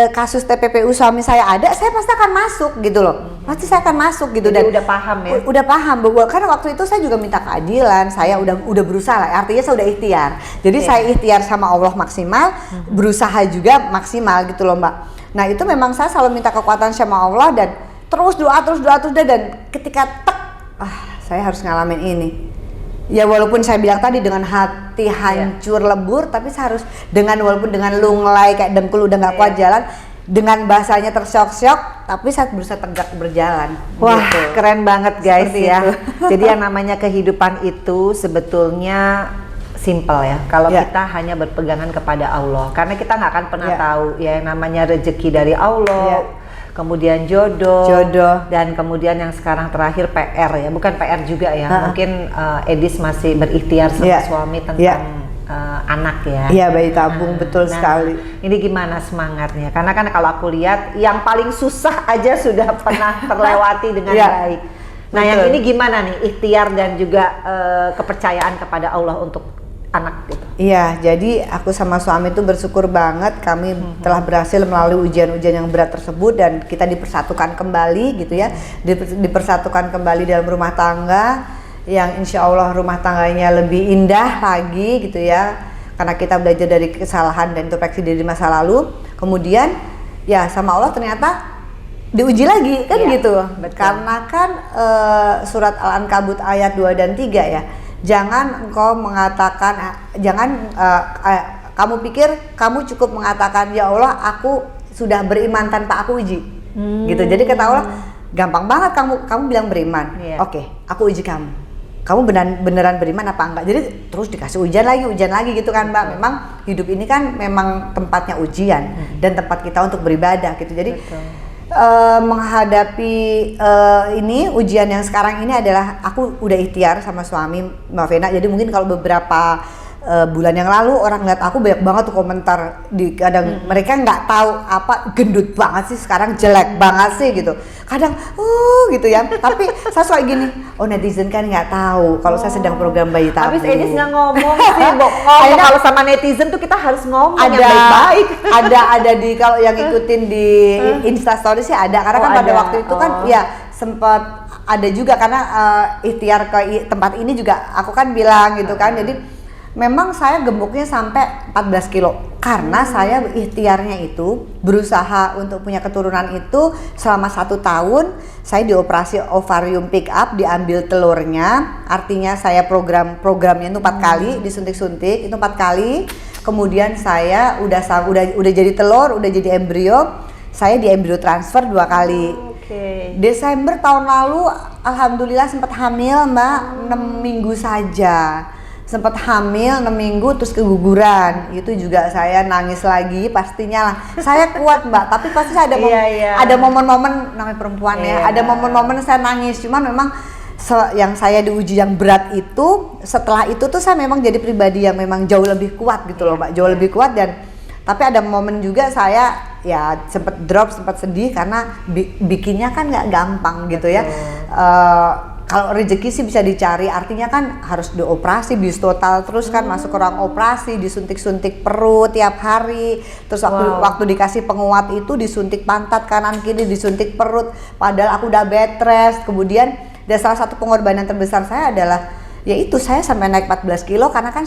kasus TPPU suami saya ada, saya pasti akan masuk gitu loh, pasti saya akan masuk gitu. Jadi dan udah paham ya? Udah paham bahwa karena waktu itu saya juga minta keadilan, saya udah berusaha lah, artinya saya udah ikhtiar, jadi saya ikhtiar sama Allah maksimal, berusaha juga maksimal gitu loh Mbak. Nah itu memang saya selalu minta kekuatan sama Allah dan terus doa dan ketika saya harus ngalamin ini. Ya walaupun saya bilang tadi dengan hati hancur lebur, tapi saya harus walaupun dengan lunglai kayak dengkul udah nggak kuat jalan, dengan bahasanya tersyok-syok, tapi saya berusaha tegak berjalan. Wah gitu. Keren banget guys. Seperti ya. itu. Jadi yang namanya kehidupan itu sebetulnya simple ya. Kalau kita hanya berpegangan kepada Allah, karena kita nggak akan pernah tahu ya yang namanya rezeki dari Allah. Kemudian jodoh, dan kemudian yang sekarang terakhir PR ya, bukan PR juga ya, mungkin Edis masih berikhtiar sama suami tentang anak ya. Iya bayi tabung, betul sekali. Ini gimana semangatnya? Karena kan kalau aku lihat yang paling susah aja sudah pernah terlewati dengan baik. Nah yang ini gimana nih ikhtiar dan juga kepercayaan kepada Allah untuk anak gitu? Iya, jadi aku sama suami itu bersyukur banget kami telah berhasil melalui ujian-ujian yang berat tersebut dan kita dipersatukan kembali gitu ya, dipersatukan kembali dalam rumah tangga yang insya Allah rumah tangganya lebih indah lagi gitu ya, karena kita belajar dari kesalahan dan introspeksi diri masa lalu. Kemudian ya sama Allah ternyata diuji lagi kan gitu, karena kan surat Al-Ankabut ayat 2 dan 3 ya. jangan engkau mengatakan, kamu pikir kamu cukup mengatakan ya Allah aku sudah beriman tanpa aku uji, gitu. Jadi kata Allah, gampang banget kamu bilang beriman, oke, aku uji kamu beneran beriman apa enggak. Jadi terus dikasih ujian lagi gitu kan Mbak. Memang hidup ini kan memang tempatnya ujian dan tempat kita untuk beribadah gitu. Jadi menghadapi ini ujian yang sekarang ini adalah aku udah ikhtiar sama suami Mbak Vena. Jadi mungkin kalau beberapa bulan yang lalu orang lihat aku banyak banget tuh komentar di kadang mereka nggak tahu apa gendut banget sih sekarang, jelek banget sih gitu. Kadang gitu ya. Tapi saya suka gini, netizen kan nggak tahu kalau saya sedang program bayi tabung. Habis Edis nggak ngomong sih, ngomong kalau sama netizen tuh kita harus ngomong yang baik-baik. Ada di kalau yang ikutin di Instastory sih ada, karena kan pada waktu itu kan ya sempat ada juga karena ikhtiar ke tempat ini juga aku kan bilang gitu kan. Jadi memang saya gemuknya sampai 14 kilo karena saya ikhtiarnya itu berusaha untuk punya keturunan itu selama 1 tahun. Saya dioperasi ovarium pick up, diambil telurnya, artinya saya programnya itu 4 kali disuntik-suntik itu 4 kali. Kemudian saya udah jadi telur, udah jadi embrio, saya di embrio transfer 2 kali. Desember tahun lalu alhamdulillah sempat hamil Mbak, 6 minggu saja. Sempat hamil 6 minggu terus keguguran. Itu juga saya nangis lagi pastinya lah. Saya kuat Mbak, tapi pasti ada ada momen-momen namanya perempuan ya. Ada momen-momen saya nangis. Cuman memang yang saya diuji yang berat itu, setelah itu tuh saya memang jadi pribadi yang memang jauh lebih kuat gitu loh Mbak. Jauh lebih kuat tapi ada momen juga saya ya sempat drop, sempat sedih karena bikinnya kan nggak gampang gitu ya. Kalau rezeki sih bisa dicari, artinya kan harus dioperasi bis total terus kan masuk ke ruang operasi, disuntik-suntik perut tiap hari. Terus waktu dikasih penguat itu disuntik pantat kanan kiri, disuntik perut. Padahal aku udah bed rest. Kemudian dan salah satu pengorbanan terbesar saya adalah yaitu saya sampai naik 14 kilo karena kan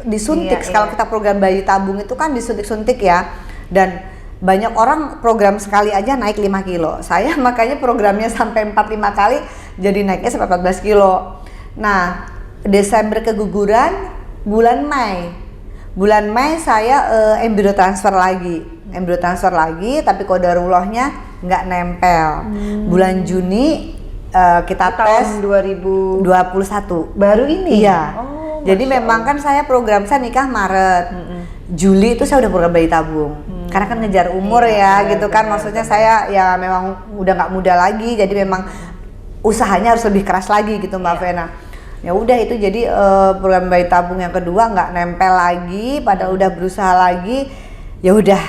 disuntik. Kalau kita program bayi tabung itu kan disuntik-suntik ya. Dan banyak orang program sekali aja naik 5 kilo. Saya makanya programnya sampai 4-5 kali jadi naiknya sampai 14 kilo. Nah, Desember keguguran, bulan Mei saya embrio transfer lagi, tapi qadarullahnya nggak nempel. Bulan Juni kita tes 2021. Baru ini? Iya. Jadi memang kan saya program saya nikah Maret. Juli itu saya udah program bayi tabung. Karena kan ngejar umur gitu kan. Maksudnya saya ya memang udah nggak muda lagi, jadi memang usahanya harus lebih keras lagi gitu Mbak Vena. Ya udah itu jadi program bayi tabung yang kedua nggak nempel lagi, padahal udah berusaha lagi. Ya udah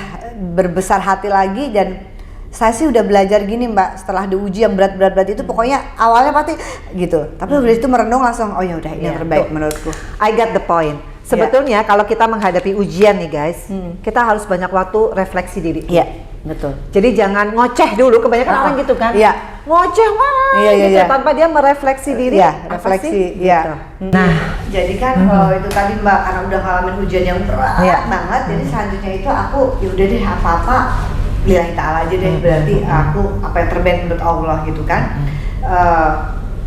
berbesar hati lagi. Dan saya sih udah belajar gini Mbak, setelah diuji yang berat itu pokoknya awalnya pasti gitu. Tapi udah itu merenung langsung, oh ya udah ini yang terbaik menurutku. I got the point. Sebetulnya kalau kita menghadapi ujian nih guys, kita harus banyak waktu refleksi diri. Iya, betul. Jadi jangan ngoceh dulu, kebanyakan orang gitu kan. Iya. Ngoceh gitu tanpa dia merefleksi diri. Iya, refleksi. Iya. Gitu. Nah, jadi kan kalau itu tadi Mbak karena udah ngalamin ujian yang berat banget, jadi selanjutnya itu aku yaudah deh apa-apa lillahi ta'ala aja deh, berarti aku apa yang terbaik menurut Allah gitu kan.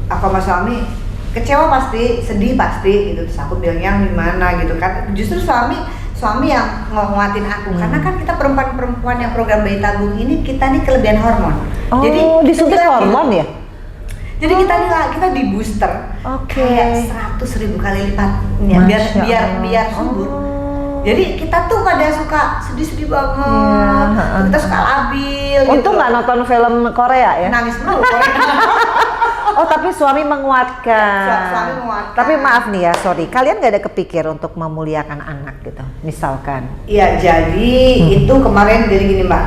Aku sama suami kecewa pasti, sedih pasti gitu. Terus aku bilangnya gimana gitu kan. Justru suami yang nguatin aku karena kan kita perempuan yang program bayi tabung ini kita nih kelebihan hormon. Jadi disuntik hormon ya? Jadi kita di booster kayak 100.000 kali lipatnya biar subur. Jadi kita tuh pada suka sedih-sedih banget, kita suka labil. Untung nggak nonton film Korea ya? Nangis mulu Korea. Oh tapi suami menguatkan. Suami menguatkan. Tapi maaf nih ya, sorry, kalian nggak ada kepikir untuk memuliakan anak gitu, misalkan? Iya, jadi itu kemarin jadi gini Mbak,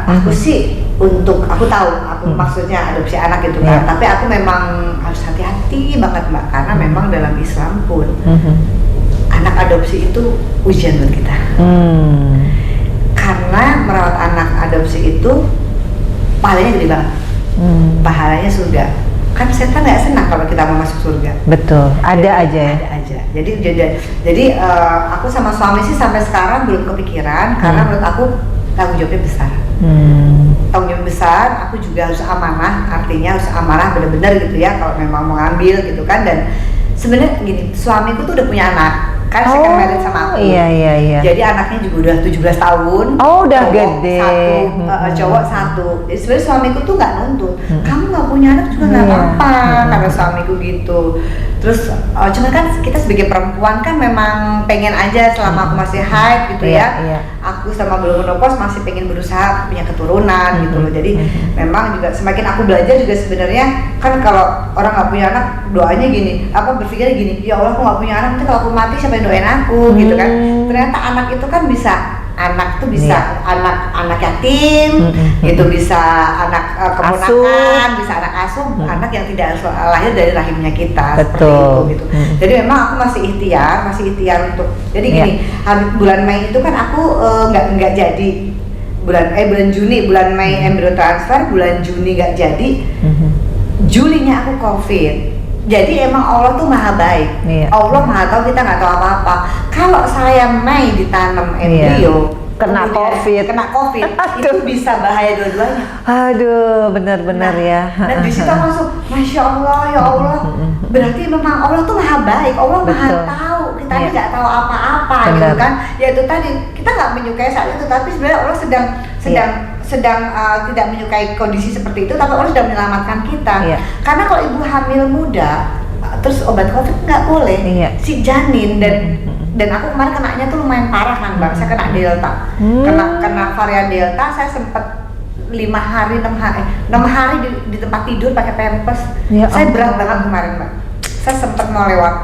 aku tahu, maksudnya adopsi anak gitu kan. Tapi aku memang harus hati-hati banget Mbak, karena memang dalam Islam pun anak adopsi itu ujian buat kita. Karena merawat anak adopsi itu pahalanya gede banget. Pahalanya surga. Kan setan nggak senang kalau kita mau masuk surga. Betul, ada aja. Jadi aku sama suami sih sampai sekarang belum kepikiran karena menurut aku tanggung jawabnya besar. Tanggung jawab besar, aku juga harus amanah, artinya harus amanah benar-benar gitu ya kalau memang mau ngambil gitu kan. Dan sebenarnya gini, suamiku tuh udah punya anak, kan second married sama aku. Iya. Jadi anaknya juga udah 17 tahun. Oh, udah cowok gede. Satu, cowok satu. Jadi sebenarnya suamiku tuh nggak nuntut. Kamu nggak punya anak juga nggak apa-apa, kata suamiku gitu. Terus cuman kan kita sebagai perempuan kan memang pengen aja selama aku masih haid gitu ya. Aku sama belum menopause masih pengen berusaha punya keturunan gitu loh. Jadi memang juga semakin aku belajar juga sebenarnya kan kalau orang nggak punya anak doanya gini, berpikir gini, ya Allah aku nggak punya anak, nanti kalau aku mati siapa yang doain aku gitu kan. Ternyata anak itu kan bisa anak yatim, itu bisa anak keponakan, bisa anak asuh, anak yang tidak lahir dari rahimnya kita. Betul. Seperti itu gitu. Jadi memang aku masih ikhtiar untuk. Jadi gini, bulan Mei itu kan aku nggak jadi bulan Juni, bulan Mei embrio transfer, bulan Juni nggak jadi, Julinya aku COVID. Jadi emang Allah tuh maha baik. Allah maha tahu, kita nggak tahu apa-apa. Kalau saya Mei ditanam embrio, kena COVID itu bisa bahaya dua-duanya. Aduh, benar-benar ya. Dan di situ masuk, Masya Allah, ya Allah. Berarti memang Allah tuh maha baik, Allah maha tahu. Kita ini nggak tahu apa-apa gitu kan. Ya itu tadi, kita nggak menyukai saat itu, tapi sebenarnya Allah sedang tidak menyukai kondisi seperti itu, tapi Allah sudah menyelamatkan kita. Karena kalau ibu hamil muda, terus obat COVID nggak boleh, si janin dan aku kemarin kenanya tuh lumayan parah kan Mbak, saya kena Delta, kena varian Delta, saya sempat 6 hari di tempat tidur pakai pampers, saya berat banget kemarin Mbak, saya sempat mau lewat,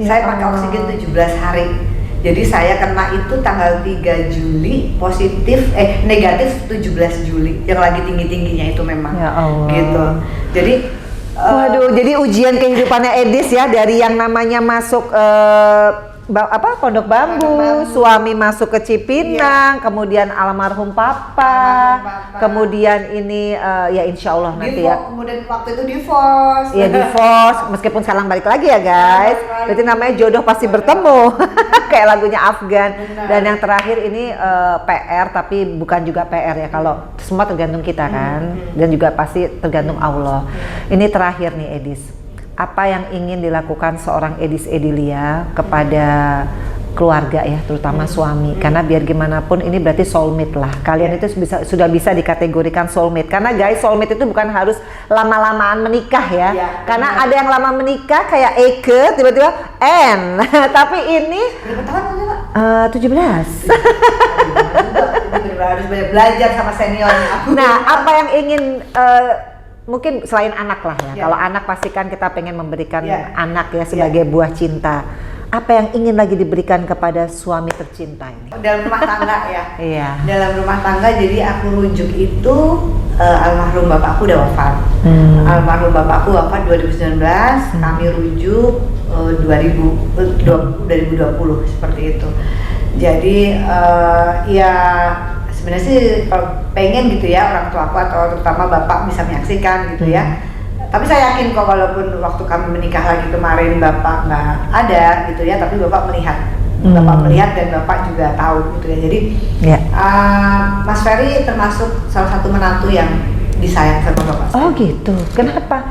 saya pakai oksigen 17 hari. Jadi saya kena itu tanggal 3 Juli, negatif 17 Juli, yang lagi tinggi-tingginya itu memang. Ya Allah. Gitu. Jadi waduh, jadi ujian kehidupannya Edis ya, dari yang namanya masuk Pondok Bambu, suami masuk ke Cipinang, kemudian almarhum papa, kemudian ini ya insya Allah nanti ya. Kemudian waktu itu divorce. Iya divorce, meskipun sekarang balik lagi ya guys. Berarti namanya jodoh pasti bertemu, kayak lagunya Afgan. Dan yang terakhir ini PR, tapi bukan juga PR ya, kalau semua tergantung kita kan, dan juga pasti tergantung Allah. Ini terakhir nih Edis. Apa yang ingin dilakukan seorang Edis Edilia kepada keluarga ya, terutama suami, karena biar gimana pun ini berarti soulmate lah. Kalian itu sudah bisa dikategorikan soulmate, karena guys soulmate itu bukan harus lama-lamaan menikah ya, karena ada yang lama menikah kayak Eke tiba-tiba N tapi ini berapa tahun Pak? 17. Harus banyak belajar sama seniornya aku. Nah, apa yang ingin mungkin selain anak lah ya. Kalau anak pastikan kita pengen memberikan anak ya sebagai buah cinta. Apa yang ingin lagi diberikan kepada suami tercinta ini? Dalam rumah tangga ya. Iya. Dalam rumah tangga, jadi aku rujuk itu almarhum bapakku udah wafat. Almarhum bapakku wafat 2019, kami rujuk 2020 seperti itu. Jadi ya sebenarnya sih kalau pengen gitu ya orang tua aku atau terutama bapak bisa menyaksikan gitu ya. Tapi saya yakin kok walaupun waktu kami menikah lagi kemarin bapak nggak ada gitu ya, tapi bapak melihat, dan bapak juga tahu gitu ya. Jadi Mas Ferry termasuk salah satu menantu yang disayang sama bapak saya. Oh gitu, kenapa?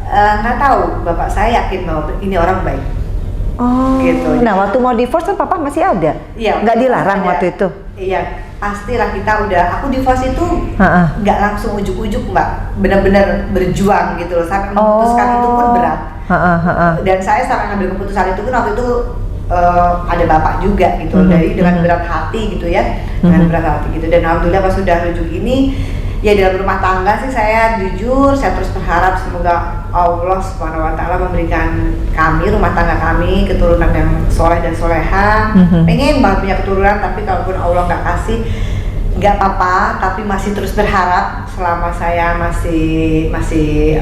Nggak tahu, bapak saya yakin bahwa ini orang baik. Oh, gitu. Nah waktu mau divorce kan papa masih ada? Iya. Nggak dilarang waktu itu? Iya, pastilah kita aku divorce itu nggak langsung ujuk-ujuk Mbak, benar-benar berjuang gitu loh, sampai memutuskan itu pun berat. Dan saya sampai ngambil keputusan itu kan waktu itu ada bapak juga gitu, dari dengan berat hati gitu ya, dengan berat hati gitu. Dan alhamdulillah pas sudah rujuk ini, ya dalam rumah tangga sih saya jujur, saya terus berharap semoga Allah Subhanahu wa Ta'ala memberikan kami, rumah tangga kami, keturunan yang soleh dan soleha. Pengen banget punya keturunan, tapi kalaupun Allah nggak kasih, nggak apa-apa, tapi masih terus berharap selama saya masih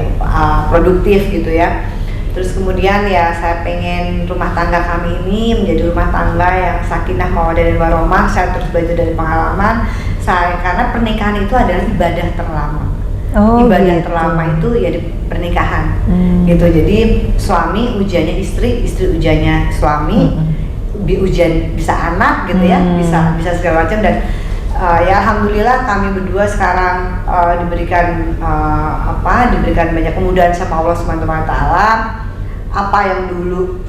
produktif gitu ya. Terus kemudian ya saya pengen rumah tangga kami ini menjadi rumah tangga yang sakinah, mawaddah dan warohmah. Saya terus belajar dari pengalaman saya, karena pernikahan itu adalah ibadah terlama. Ibadah terlama itu ya di pernikahan gitu. Jadi suami ujiannya istri, istri ujiannya suami, ujian bisa anak gitu ya, bisa segala macam. Dan ya alhamdulillah kami berdua sekarang diberikan banyak kemudahan sama Allah Subhanahu wa Ta'ala. apa yang dulu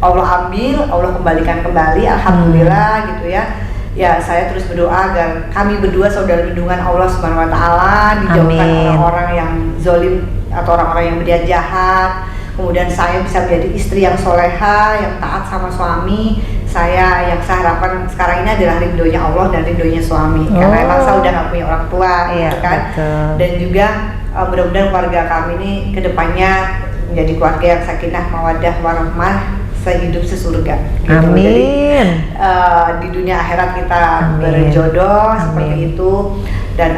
Allah ambil, Allah kembalikan kembali, alhamdulillah gitu ya. Ya, saya terus berdoa agar kami berdua saudara lindungan Allah Subhanahu wa taala, dijauhkan Amin. orang-orang yang zalim atau orang-orang yang berniat jahat. Kemudian saya bisa menjadi istri yang soleha, yang taat sama suami. Saya harapkan sekarang ini adalah ridhonya Allah dan ridhonya suami. Karena emang saya udah gak punya orang tua, Iya, gitu kan. betul. Dan juga mudah-mudahan keluarga kami ini kedepannya menjadi keluarga yang sakinah, mawaddah, warahmah, sehidup sesurga. Gitu. Amin. Jadi di dunia akhirat kita Amin. berjodoh Amin. seperti itu. Dan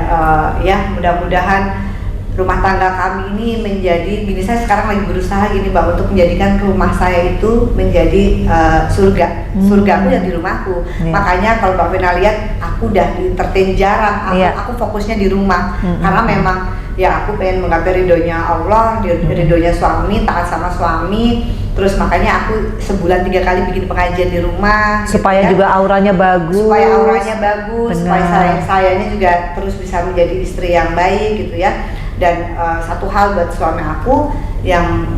ya mudah-mudahan rumah tangga kami ini menjadi, gini, saya sekarang lagi berusaha gini Mbak, untuk menjadikan rumah saya itu menjadi surga. Surga aku yang di rumahku. Iya. Makanya kalau Mbak Vena lihat, aku udah di entertain jarang. Iya. Aku fokusnya di rumah. Karena memang ya aku pengen menggapai ridhonya Allah, ridhonya suami, taat sama suami. Terus makanya aku sebulan 3 kali bikin pengajian di rumah. Supaya gitu ya. juga auranya bagus. Supaya auranya bagus, Benar. supaya sayanya juga terus bisa menjadi istri yang baik gitu ya. Dan satu hal buat suami aku yang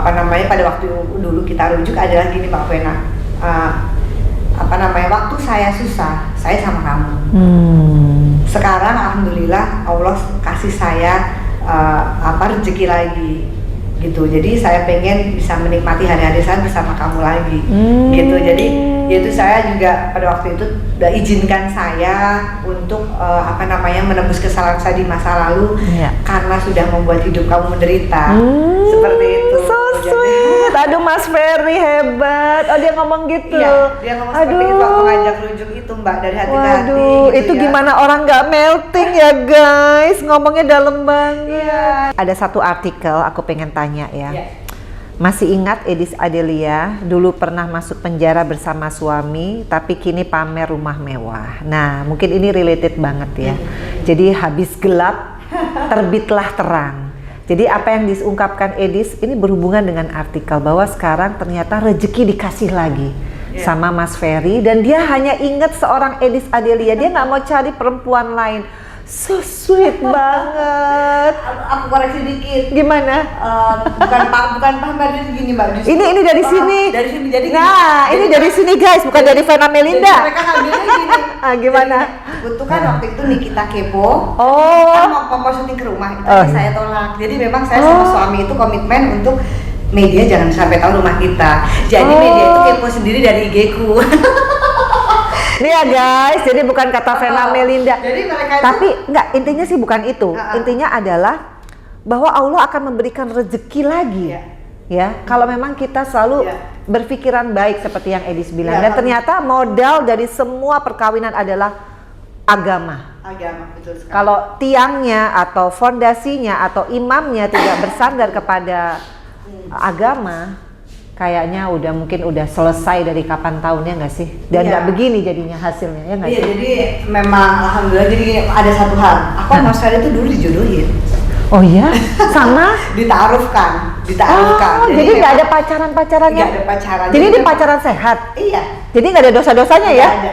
pada waktu dulu kita rujuk adalah gini Mbak Vena, waktu saya susah, saya sama kamu. Sekarang alhamdulillah Allah kasih saya rezeki lagi gitu. Jadi saya pengen bisa menikmati hari-hari saya bersama kamu lagi gitu. Jadi yaitu saya juga pada waktu itu udah izinkan saya untuk menebus kesalahan saya di masa lalu. Iya. Karena sudah membuat hidup kamu menderita. Seperti itu. So sweet. Aduh, Mas Ferry hebat. Oh, dia ngomong gitu. Iya, dia ngomong seperti itu waktu ngajak rujuk itu Mbak, dari hati ke hati. Waduh, gitu itu ya. gimana orang nggak melting ya guys? Ngomongnya dalam banget. Iya. Ada satu artikel aku pengen tanya ya. Iya. Masih ingat Edis Adelia dulu pernah masuk penjara bersama suami, tapi kini pamer rumah mewah. Nah, mungkin ini related banget ya. Jadi habis gelap, terbitlah terang. Jadi apa yang diungkapkan Edis ini berhubungan dengan artikel bahwa sekarang ternyata rezeki dikasih lagi sama Mas Ferry, dan dia hanya ingat seorang Edis Adelia. Dia nggak mau cari perempuan lain. So sweet banget. Aku koreksi dikit. Gimana? Bukan pamer, jadi gini Mbak. Justru Ini dari sini. Dari sini jadi. Nah, ini dari sini guys, bukan dari Vena Melinda. Jadi mereka ngambilnya gini. Gimana? Itu kan waktu itu Nikita kepo. Oh. Kan mau syuting ke rumah, tapi saya tolak. Jadi memang saya sama suami itu komitmen untuk media jangan sampai tahu rumah kita. Jadi media itu kepo sendiri dari IG-ku. Nih ya guys, jadi bukan kata Vena Melinda. Jadi mereka itu, tapi enggak, intinya sih bukan itu. Intinya adalah bahwa Allah akan memberikan rezeki lagi. Iya. Ya, kalau memang kita selalu berpikiran baik seperti yang Edis bilang. Dan ternyata modal dari semua perkawinan adalah agama. Agama, betul sekali. Kalau tiangnya atau fondasinya atau imamnya tidak bersandar kepada agama, kayaknya mungkin udah selesai dari kapan tahunnya nggak sih? Dan nggak begini jadinya hasilnya, ya nggak Iya, sih? jadi memang alhamdulillah, jadi ada satu hal. Aku sama Mas Ferry itu dulu dijodohin. Oh iya? Sama? Ditaarufkan. Oh, jadi nggak ada pacaran-pacarannya? Nggak ada pacaran. Jadi ini pacaran sehat? Iya. Jadi nggak ada dosa-dosanya ya? Nggak ada.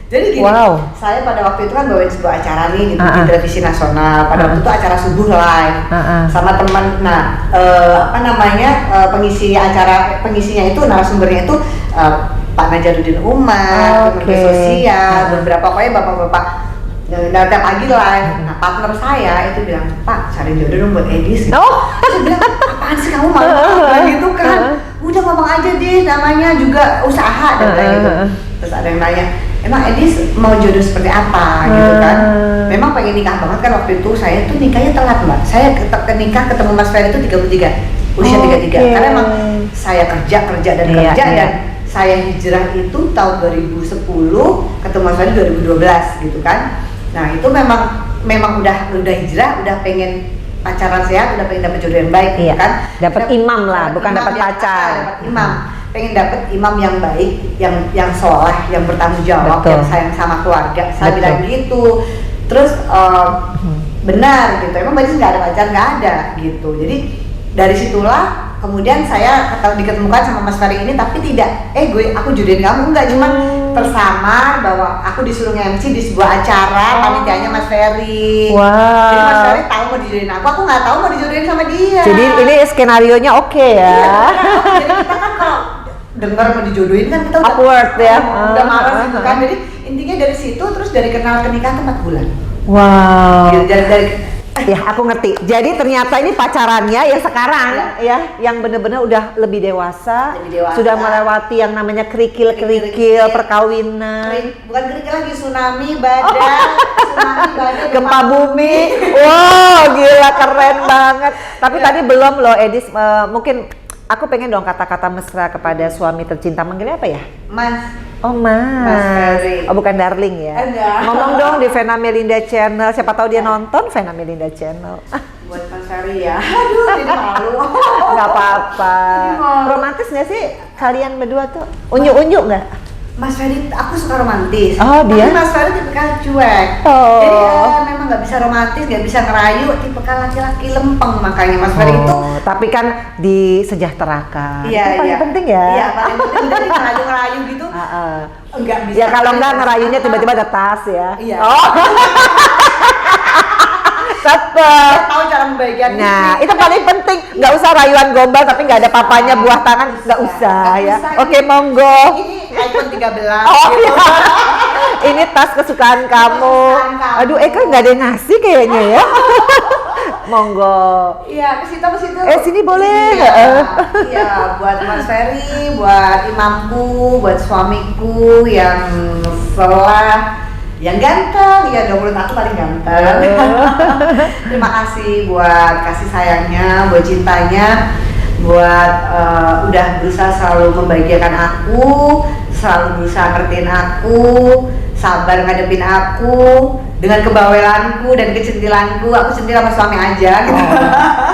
Jadi gini, Wow. saya pada waktu itu kan bawain sebuah acara nih gitu, di televisi nasional. Pada waktu itu acara subuh live sama teman. Nah, pengisinya itu, narasumbernya itu Pak Najaruddin Umar, Menteri Sosial, beberapa pokoknya bapak-bapak. Dan tiap pagi live. Nah, partner saya itu bilang, Pak, cari jodoh dong buat Edis. Oh. Saya bilang, apaan sih kamu malu gitu kan? Udah ngomong aja deh, namanya juga usaha dan kayak gitu. Terus ada yang nanya, emang Edis mau jodoh seperti apa gitu kan? Memang pengen nikah banget kan waktu itu. Saya tuh nikahnya telat Mbak. Saya nikah ketemu Mas Ferry itu 33, usia 33. Karena emang saya kerja dan dan saya hijrah itu tahun 2010, ketemu Mas Ferry 2012 gitu kan. Nah itu memang udah hijrah, udah pengen pacaran sehat, udah pengen dapet jodoh yang baik, iya, kan? Dapat imam lah, bukan dapat pacar. Dapat imam, pengen dapet imam yang baik, yang soleh, yang bertanggung jawab, Betul. yang sayang sama keluarga. Saya Betul. bilang gitu. Terus benar gitu. Emang Mbak Dis nggak ada pacar, nggak ada gitu. Jadi dari situlah kemudian saya diketemukan sama Mas Ferry ini, tapi tidak, aku jodohin kamu, enggak, cuman bersama bahwa aku disuruh MC di sebuah acara, panitianya Mas Ferry. Wow. Jadi Mas Ferry tahu mau dijodohin aku nggak tahu mau dijodohin sama dia. Jadi ini skenario-nya oke ya. Iya, jadi kita kan kalau dengar mau dijodohin kan kita udah Upward ya. udah marah gitu kan. Jadi intinya dari situ, terus dari kenal ke nikah tuh 4 bulan. Wow. Gitu, dari Ya aku ngerti. Jadi ternyata ini pacarannya ya sekarang ya, yang bener-bener udah lebih dewasa, sudah melewati yang namanya kerikil-kerikil perkawinan. bukan kerikil lagi, tsunami, badai, Gempa bumi. Wow, gila keren banget. Tapi tadi belum loh Edis, mungkin aku pengen dong kata-kata mesra kepada suami tercinta. Manggilnya apa ya? Mas. Oh Mas. Mas Ferry. Oh bukan darling ya. Enggak. Ngomong dong di Vena Melinda Channel. Siapa tahu dia nonton Vena Melinda Channel. Buat Mas Ferry ya. Aduh, jadi malu. Nggak apa-apa. Jadi malu. Romantis nggak sih kalian berdua tuh? Unyu-unyu nggak? Mas Ferry, aku suka romantis. Oh, dia? Tapi Mas Ferry tipikal cuek. Oh. Jadi memang nggak bisa romantis, nggak bisa ngerayu. Tipikal laki-laki lempeng, makanya Mas Ferry itu. Tapi kan disejahterakan. Iya, Itu paling iya. penting ya. Iya, paling penting. Jadi ngerayu-ngerayu gitu. Enggak bisa. Ya kalau nggak ngerayunya tiba-tiba ada tas ya. Iya. Oh. Tetep. Tahu cara membagikan. Nah, itu paling penting. Nggak usah rayuan gombal tapi nggak ada papanya buah tangan, nggak usah ya. Oke, monggo. Ini iPhone 13. Oh gitu. iya. Ini tas kesukaan kamu. Aduh, Eka nggak ada yang ngasih kayaknya ya. Monggo. Iya, ke situ. Sini boleh. Iya, buat Mas Ferry, buat imamku, buat suamiku yang setelah yang ganteng, ya 20 tahun paling ganteng. Terima kasih buat kasih sayangnya, buat cintanya, buat udah berusaha selalu membahagiakan aku, selalu berusaha ngertiin aku, sabar ngadepin aku dengan kebawelanku dan kecentilanku. Aku centil sama suami aja gitu.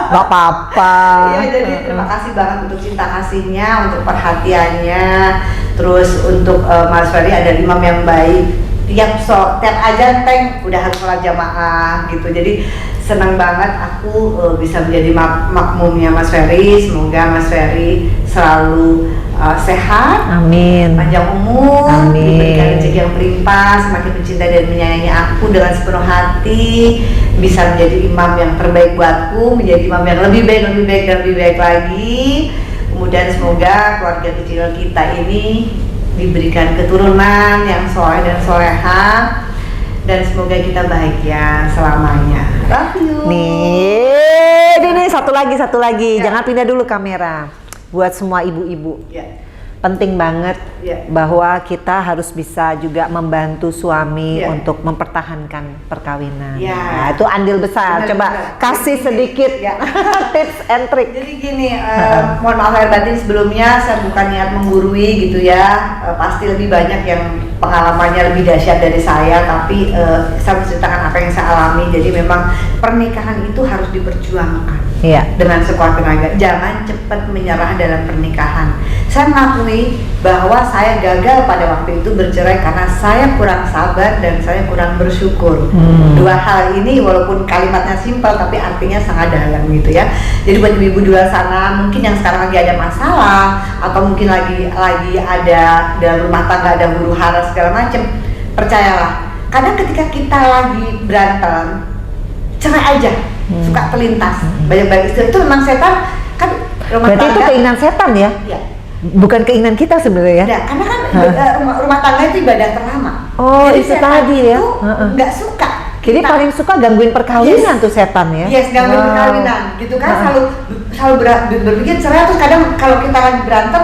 Gak apa-apa. Iya, jadi terima kasih banget untuk cinta kasihnya, untuk perhatiannya. Terus untuk Mas Ferry ada imam yang baik. Tiap ajan teng udah harus sholat jamaah gitu. Jadi senang banget aku bisa menjadi makmumnya Mas Ferry. Semoga Mas Ferry selalu sehat, amin, panjang umur, amin, diberikan rezeki yang melimpah, semakin mencintai dan menyayangi aku dengan sepenuh hati, bisa menjadi imam yang terbaik buatku, menjadi imam yang lebih baik dan lebih baik lagi. Kemudian semoga keluarga kecil kita ini diberikan keturunan yang soleh dan soleha, dan semoga kita bahagia selamanya. Love you. Nih, satu lagi. Ya. Jangan pindah dulu kamera. Buat semua ibu-ibu. Ya. Penting banget Ya. bahwa kita harus bisa juga membantu suami Ya. untuk mempertahankan perkawinan. Ya. Nah, itu andil besar. Benar, Coba benar. kasih sedikit Ya. tips and trick. Jadi gini, mohon maaf lahir batin sebelumnya, saya bukan niat menggurui gitu ya. Pasti lebih banyak yang pengalamannya lebih dahsyat dari saya, tapi saya menceritakan apa yang saya alami. Jadi memang pernikahan itu harus diperjuangkan. Iya. Dengan sekuat tenaga. Jangan cepat menyerah dalam pernikahan. Saya mengakui bahwa saya gagal pada waktu itu bercerai karena saya kurang sabar dan saya kurang bersyukur. Dua hal ini walaupun kalimatnya simpel tapi artinya sangat dalam gitu ya. Jadi buat ibu-ibu di luar sana mungkin yang sekarang lagi ada masalah atau mungkin lagi ada dalam rumah tangga ada huru hara segala macam, percayalah, kadang ketika kita lagi berantem cerai aja, suka terlintas banyak-banyak istilah itu memang setan kan. Berarti itu keinginan setan ya? Ya. Bukan keinginan kita sebenarnya ya? Nah, karena kan rumah tangga itu ibadah terlama. Oh, jadi itu setan tadi ya? itu nggak suka. Jadi paling suka gangguin perkawinan tuh setan ya? Yes, gangguin perkawinan gitu kan. Selalu berpikir cerai, terus kadang kalau kita lagi berantem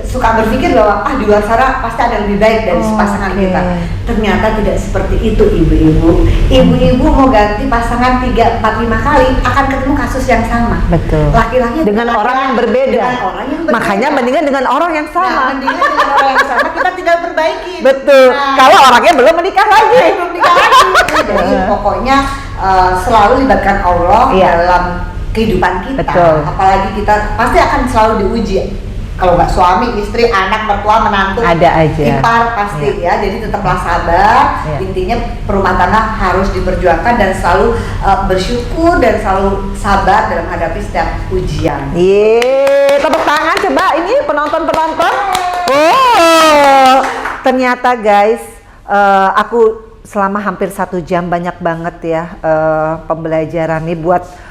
suka berpikir bahwa di luar sana pasti ada yang lebih baik dari pasangan kita. Ternyata tidak seperti itu ibu-ibu. Ibu-ibu mau ganti pasangan 3, 4, 5 kali akan ketemu kasus yang sama. Betul. Laki-laki dengan orang yang berbeda. Dengan orang yang berbeda. Makanya mendingan dengan orang yang sama. Nah, mendingan dengan orang yang sama kita tinggal perbaiki. Betul. Nah, kalau orangnya belum menikah lagi. belum nikah lagi. Jadi pokoknya selalu libatkan Allah dalam kehidupan kita. Betul. Apalagi kita pasti akan selalu diuji. Kalau nggak suami, istri, anak, mertua, menantu, ada aja. ipar pasti ya. Jadi tetaplah sabar. Intinya rumah tangga harus diperjuangkan dan selalu bersyukur dan selalu sabar dalam menghadapi setiap ujian. Tepuk tangan coba ini penonton. Oh, ternyata guys, aku selama hampir 1 jam banyak banget ya pembelajaran nih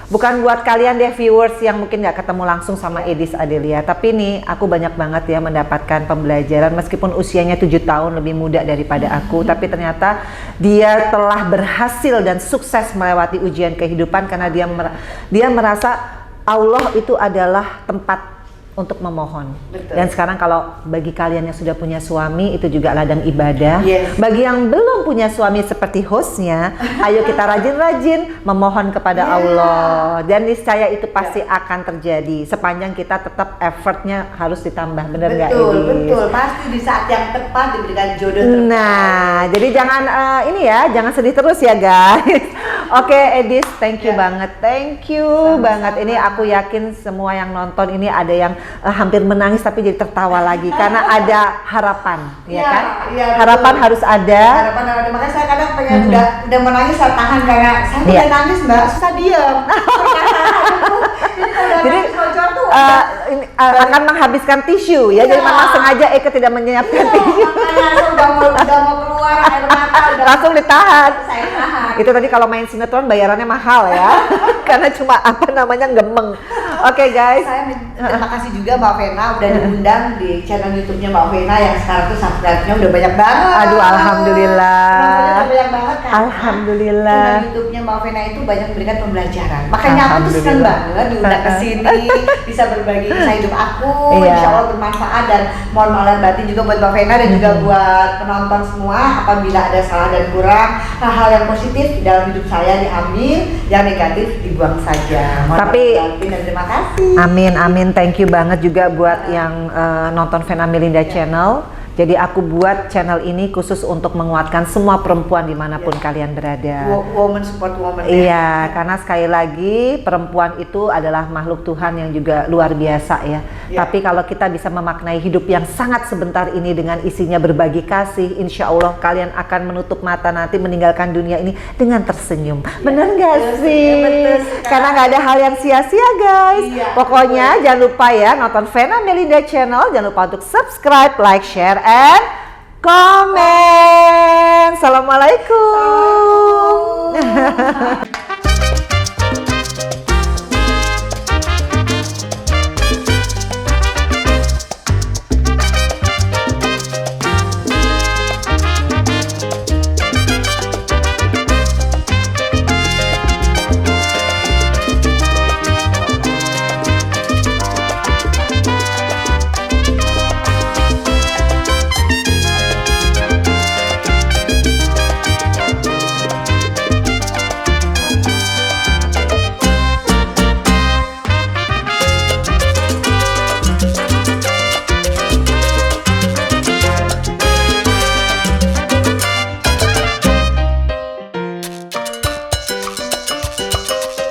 bukan buat kalian deh viewers yang mungkin nggak ketemu langsung sama Edis Adelia, tapi nih aku banyak banget ya mendapatkan pembelajaran meskipun usianya 7 tahun lebih muda daripada aku, tapi ternyata dia telah berhasil dan sukses melewati ujian kehidupan karena dia merasa Allah itu adalah tempat untuk memohon. Betul. Dan sekarang kalau bagi kalian yang sudah punya suami itu juga ladang ibadah. Yes. Bagi yang belum punya suami seperti hostnya, ayo kita rajin-rajin memohon kepada Allah. Dan niscaya itu pasti akan terjadi sepanjang kita tetap effortnya harus ditambah. Bener nggak Betul, Edis? betul. Pasti di saat yang tepat diberikan jodoh terbaik. Nah, jadi jangan ini ya, jangan sedih terus ya guys. Oke, Edis, thank you banget, thank you banget. Ini aku yakin semua yang nonton ini ada yang hampir menangis tapi jadi tertawa lagi karena ada harapan, ya kan? Iya, Harapan betul. harus ada. Harapan ada. Makanya saya kadang pengen udah menangis saya tahan karena saya udah nangis Mbak, susah diem. Jadi ini, akan menghabiskan tisu ya. Jadi memang sengaja Eka tidak menyiapkan tisu. Makanya saya udah mau keluar air mata Langsung ditahan. saya tahan. Itu tadi kalau main sinetron bayarannya mahal ya. Karena cuma gemeng. Oke guys. Saya terima kasih juga Mbak Vena udah diundang di channel YouTube-nya Mbak Vena yang sekarang tuh subscribe-nya udah banyak banget. Aduh, alhamdulillah. Penontonnya udah banyak banget kan. Alhamdulillah. Channel YouTube-nya Mbak Vena itu banyak memberikan pembelajaran. Makanya aku tuh seneng banget diundang ke sini, bisa berbagi kisah hidup aku. Iya. Insya Allah bermanfaat dan mohon maaf lahir batin juga buat Mbak Vena dan juga buat penonton semua. Apabila ada salah dan kurang, hal-hal yang positif di dalam hidup saya diambil, yang negatif dibuang saja. Mohon Tapi- maaf lahir batin dan terima kasih. Amin, thank you banget juga buat yang nonton Vena Melinda Channel. Jadi aku buat channel ini khusus untuk menguatkan semua perempuan dimanapun kalian berada. Woman support woman. Iya, karena sekali lagi perempuan itu adalah makhluk Tuhan yang juga luar biasa ya. Tapi kalau kita bisa memaknai hidup yang sangat sebentar ini dengan isinya berbagi kasih, insya Allah kalian akan menutup mata nanti meninggalkan dunia ini dengan tersenyum. Bener nggak sih? betul sekali. Karena nggak ada hal yang sia-sia guys. Iya, Pokoknya jangan lupa ya nonton Vena Melinda Channel, jangan lupa untuk subscribe, like, share, and comment. Assalamualaikum.